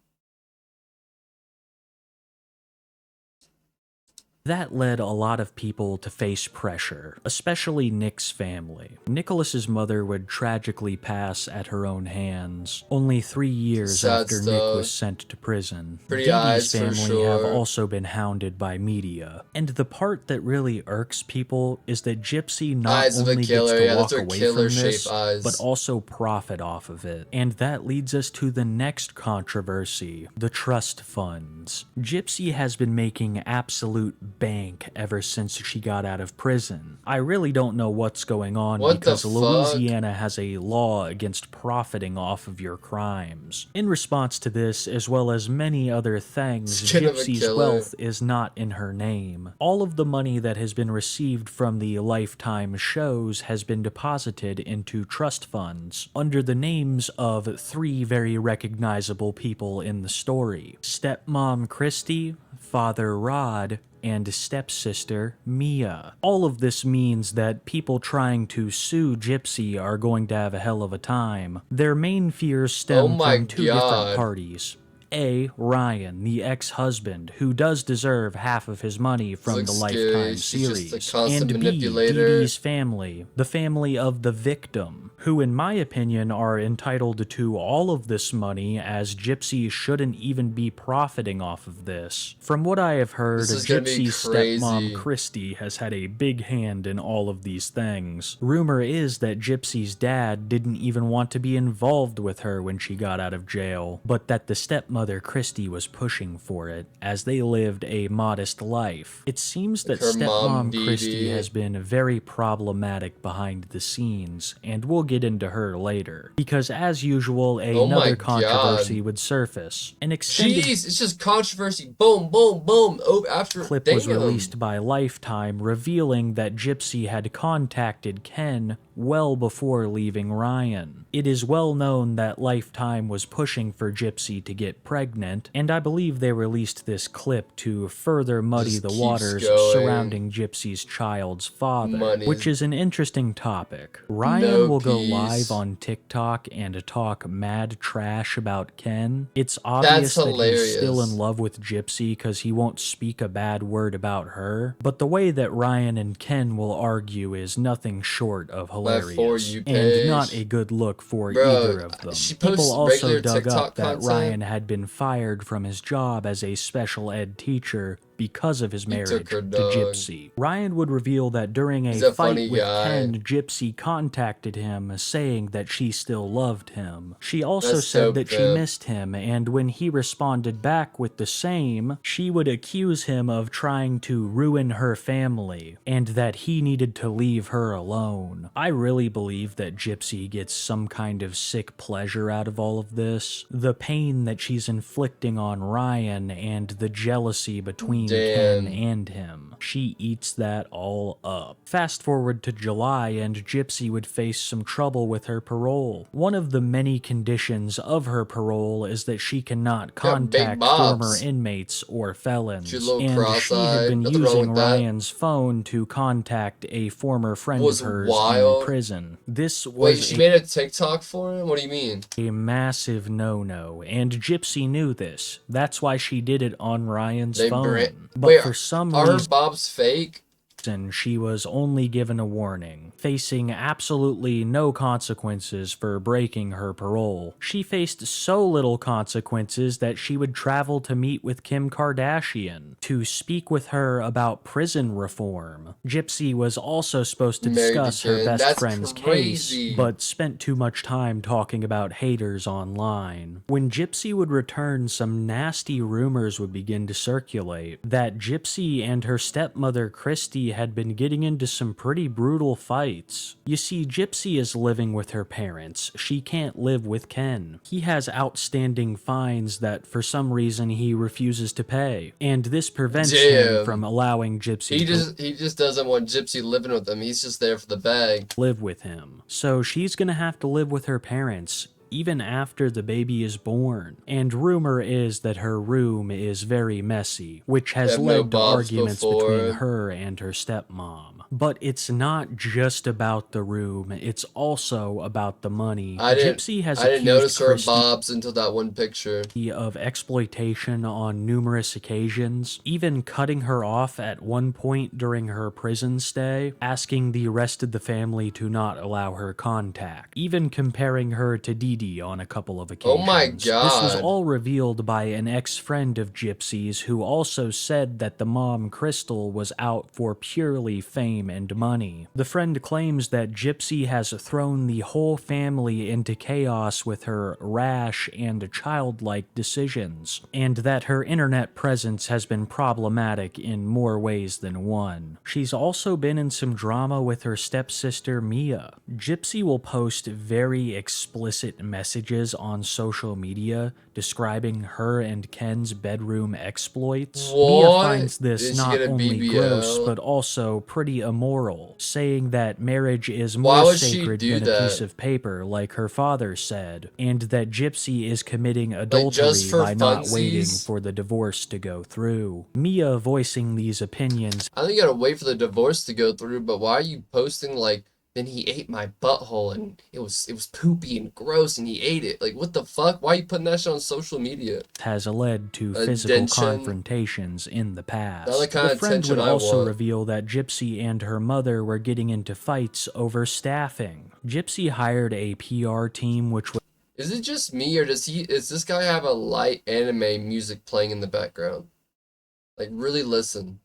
That led a lot of people to face pressure, especially Nick's family. Nicholas's mother would tragically pass at her own hands, only 3 years Sad after Nick stuff. was sent to prison. Pretty Dee eyes Dee's for family have sure. also been hounded by media. And the part that really irks people is that Gypsy not Eyes of a only killer, gets to yeah, walk those are away from killer-shaped this, eyes. but also profit off of it. And that leads us to the next controversy, the trust funds. Gypsy has been making absolute bank ever since she got out of prison. I really don't know what's going on What the because fuck? Louisiana has a law against profiting off of your crimes. In response to this, as well as many other things, Skin of a Gypsy's killer. wealth is not in her name. All of the money that has been received from the Lifetime shows has been deposited into trust funds under the names of 3 very recognizable people in the story: stepmom Christy, father Rod, and stepsister Mia. All of this means that people trying to sue Gypsy are going to have a hell of a time. Their main fears stem Oh my from 2 God. different parties. A. Ryan, the ex-husband, who does deserve half of his money from Looks the scary. Lifetime She's just a series. constant And B. manipulator. Dee Dee's family, the family of the victim, who in my opinion are entitled to all of this money, as Gypsy shouldn't even be profiting off of this. From what I have heard, This is gonna be Gypsy's crazy. stepmom Christy has had a big hand in all of these things. Rumor is that Gypsy's dad didn't even want to be involved with her when she got out of jail, but that the stepmother Christy was pushing for it, as they lived a modest life. It seems that Her mom, stepmom Christy Dee Dee. has been very problematic behind the scenes, and we'll get into her later. Because as usual, Oh my another controversy God. would surface. An extended Jeez, it's just controversy. Boom, boom, boom. Oh, after clip damn. was released by Lifetime revealing that Gypsy had contacted Ken well before leaving Ryan. It is well known that Lifetime was pushing for Gypsy to get pregnant, and I believe they released this clip to further muddy Just the keeps waters going. surrounding Gypsy's child's father, Money. which is an interesting topic. Ryan No will go peace. live on TikTok and talk mad trash about Ken. It's obvious that he's still hilarious. in love with Gypsy because he won't speak a bad word about her, but the way that Ryan and Ken will argue is nothing short of For hilarious, You and page. not a good look for Bro, either of them. she posts People also regular dug TikTok up that content. Ryan had been fired from his job as a special ed teacher because of his He marriage took her to dog. Gypsy. Ryan would reveal that during He's a a funny fight with guy. Ken, Gypsy contacted him saying that she still loved him. She also That's said dope, that she man. missed him, and when he responded back with the same, she would accuse him of trying to ruin her family, and that he needed to leave her alone. I really believe that Gypsy gets some kind of sick pleasure out of all of this. The pain that she's inflicting on Ryan and the jealousy between Ken Damn. and him. She eats that all up. Fast forward to July, and Gypsy would face some trouble with her parole. One of the many conditions of her parole is that she cannot Got big contact bobs. former inmates or felons, She's a little and she had cross-eyed. been Nothing wrong using with that. Ryan's phone to contact a former friend Was of hers wild. in prison. This was Wait, she made a TikTok for him? What do you mean? a massive no-no, and Gypsy knew this. That's why she did it on Ryan's phone. But Wait, for some are her reason, bobs fake? she was only given a warning, facing absolutely no consequences for breaking her parole. She faced so little consequences that she would travel to meet with Kim Kardashian to speak with her about prison reform. Gypsy was also supposed to Married discuss her again. best That's friend's crazy. case, but spent too much time talking about haters online. When Gypsy would return, some nasty rumors would begin to circulate that Gypsy and her stepmother Christy had been getting into some pretty brutal fights. You see, Gypsy is living with her parents. She can't live with Ken. He has outstanding fines that for some reason he refuses to pay, and this prevents him Damn. from allowing Gypsy He just doesn't want Gypsy living with him. He's just there for the bag. live with him. So she's gonna have to live with her parents even after the baby is born. And rumor is that her room is very messy, which has Have no led to bobs arguments before. between her and her stepmom. But it's not just about the room, it's also about the money. Gypsy has I didn't accused notice her Christy bobs until that one picture. of exploitation on numerous occasions, even cutting her off at one point during her prison stay, asking the rest of the family to not allow her contact, even comparing her to Dee Dee on a couple of occasions. Oh my This was God. all revealed by an ex-friend of Gypsy's who also said that the mom, Crystal, was out for purely fame and money. The friend claims that Gypsy has thrown the whole family into chaos with her rash and childlike decisions, and that her internet presence has been problematic in more ways than one. She's also been in some drama with her stepsister Mia. Gypsy will post very explicit messages on social media describing her and Ken's bedroom exploits. Mia What? finds this Did she not get a only BBL? gross but also pretty immoral, saying that marriage is Why more would she sacred do than a that? piece of paper, like her father said, and that Gypsy is committing adultery just for by not waiting funsies? for the divorce to go through. Mia voicing these opinions I think you gotta wait for the divorce to go through, but why are you posting like then he ate my butthole and it was poopy and gross and he ate it. Like, what the fuck? Why are you putting that shit on social media? Has led to physical Attention. confrontations in the past. Not the kind The of friend attention would I also want. reveal that Gypsy and her mother were getting into fights over staffing. Gypsy hired a PR team which would Is it just me or does this guy have a light anime music playing in the background? Like, really listen.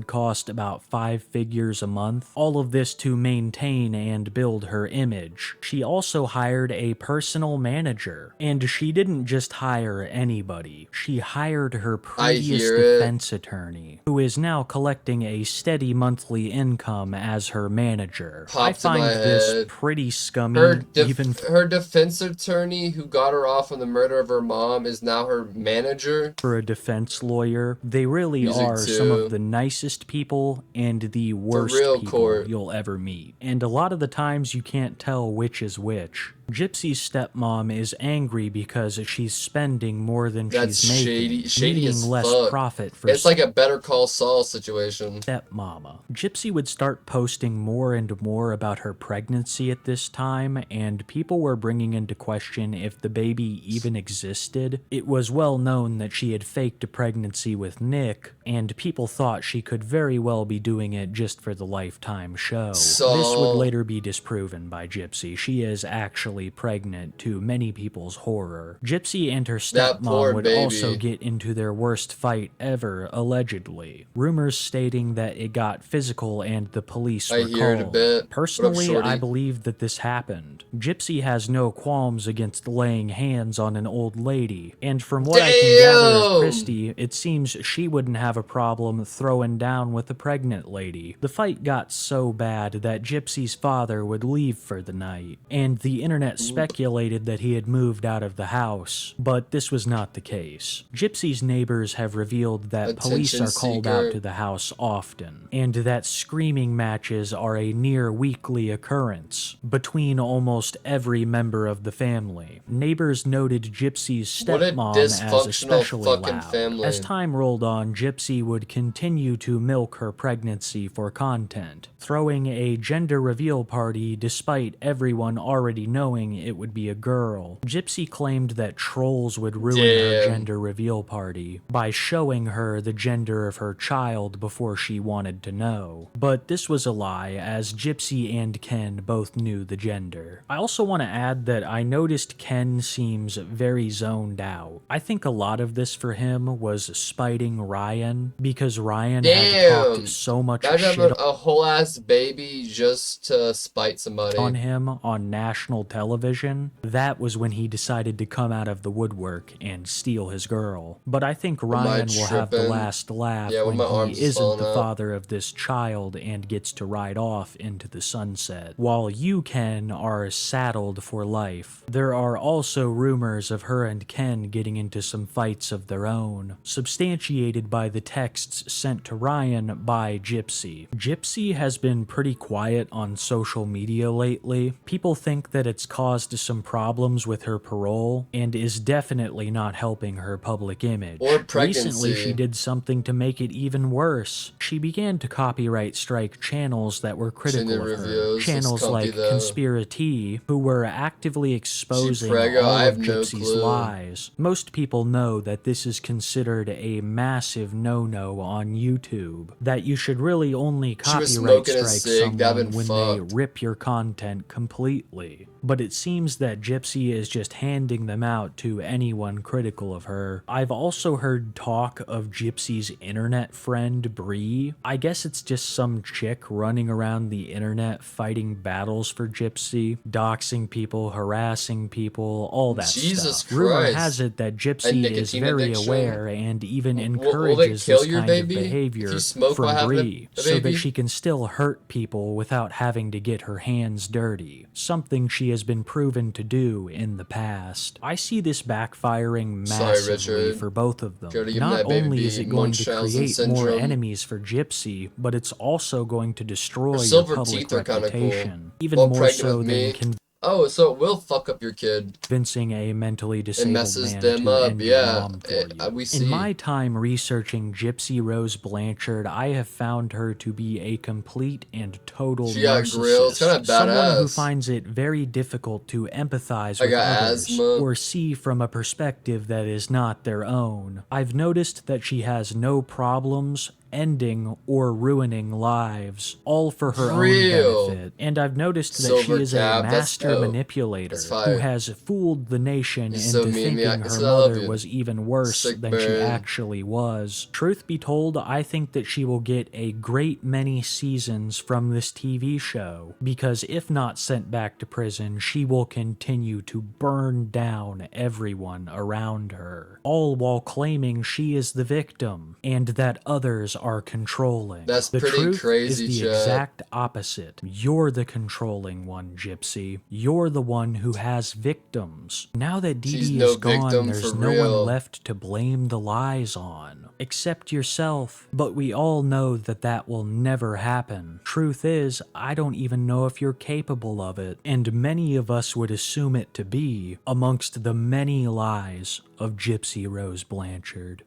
cost about 5 figures a month, all of this to maintain and build her image. She also hired a personal manager, and she didn't just hire anybody. She hired her previous hear it. defense attorney, who is now collecting a steady monthly income as her manager. Popped I in my find this head. pretty scummy, Her defense attorney who got her off on the murder of her mom is now her manager. for a defense lawyer. They really Music are some too. of the nicest people and the worst real people court. you'll ever meet. And a lot of the times you can't tell which is which. Gypsy's stepmom is angry because she's spending more than That's she's making, shady meaning as less fuck. profit for It's like a Better Call Saul situation. stepmama. Gypsy would start posting more and more about her pregnancy at this time, and people were bringing into question if the baby even existed. It was well known that she had faked a pregnancy with Nick, and people thought she could very well be doing it just for the Lifetime show. So- This would later be disproven by Gypsy. She is actually pregnant, to many people's horror. Gypsy and her That poor stepmom would baby. also get into their worst fight ever, allegedly. Rumors stating that it got physical and the police I were hear it a called. bit. What up, Personally, shorty? I believe that this happened. Gypsy has no qualms against laying hands on an old lady, and from what I can gather of Damn! Christy, it seems she wouldn't have a problem throwing down with a pregnant lady. The fight got so bad that Gypsy's father would leave for the night, and the internet speculated that he had moved out of the house, but this was not the case. Gypsy's neighbors have revealed that police Attention are called seeker. out to the house often, and that screaming matches are a near weekly occurrence between almost every member of the family. Neighbors noted Gypsy's What a stepmom as dysfunctional especially fucking loud. family. As time rolled on, Gypsy would continue to milk her pregnancy for content, throwing a gender reveal party despite everyone already knowing it would be a girl. Gypsy claimed that trolls would ruin her Damn. gender reveal party by showing her the gender of her child before she wanted to know. But this was a lie, as Gypsy and Ken both knew the gender. I also want to add that I noticed Ken seems very zoned out. I think a lot of this for him was spiting Ryan, because Ryan had Damn! talked so much Imagine shit having a whole ass baby just to spite somebody. on him on national television. That was when he decided to come out of the woodwork and steal his girl. But I think I Ryan will have the tripping? last laugh Yeah, with my when arms he isn't falling the out. father of this child and gets to ride off into the sunset, while you, Ken, are saddled for life. There are also rumors of her and Ken getting into some fights of their own, substantiated by the texts sent to Ryan by Gypsy. Gypsy has been pretty quiet on social media lately. People think that it's caused some problems with her parole and is definitely not helping her public image. Or pregnancy. Recently, she did something to make it even worse. She began to copyright strike channels that were critical Gender of her. reviews, Channels it's like comfy though. Conspiracy, who were actively exposing preggo? all I of have no Gypsy's clue. lies. Most people know that this is considered a massive no-no on YouTube, that you should really only She was copyright smoking a strike cig, that'd someone been when fucked. they rip your content completely. But it seems that Gypsy is just handing them out to anyone critical of her. I've also heard talk of Gypsy's internet friend, Bree. I guess it's just some chick running around the internet fighting battles for Gypsy, doxing people, harassing people, all that Jesus stuff. Rumor Christ. has it that And Gypsy is nicotine very addiction? aware and even Will they encourages kill this your kind baby of if behavior you smoke while from having Bree, a so that baby? she can still hurt people without having to get her hands dirty, something she has been proven to do in the past. I see this backfiring Sorry, massively Richard. for both of them. Gotta give Not that baby only is it going to Munchausen create more syndrome. enemies for Gypsy, but it's also going to destroy Her your silver public teeth are kinda cool. reputation, even Well, more pregnant so with than me. Oh, so it will fuck up your kid. convincing a mentally disabled messes man them to up, end your yeah. mom for you. We In see. my time researching Gypsy Rose Blanchard, I have found her to be a complete and total She got grills, narcissist. kinda Someone who badass. finds it very difficult to empathize I with got others asthma. or see from a perspective that is not their own. I've noticed that she has no problems ending or ruining lives, all for her Real. own benefit. And I've noticed that Silver she is cap, a that's master dope. manipulator That's who fire. has fooled the nation He's into so mean to me. thinking I her said I love mother you. was even worse Sick than she burn. actually was. Truth be told, I think that she will get a great many seasons from this TV show, because if not sent back to prison, she will continue to burn down everyone around her, all while claiming she is the victim and that others are controlling. That's The pretty truth crazy, is the Chad. exact opposite. You're the controlling one, Gypsy. You're the one who has victims. Now that Dee She's Dee no is gone, victim there's for no real. one left to blame the lies on, except yourself. But we all know that that will never happen. Truth is, I don't even know if you're capable of it, and many of us would assume it to be amongst the many lies of Gypsy Rose Blanchard.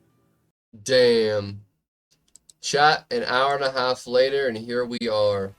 Damn. Chat an hour and a half later, and here we are.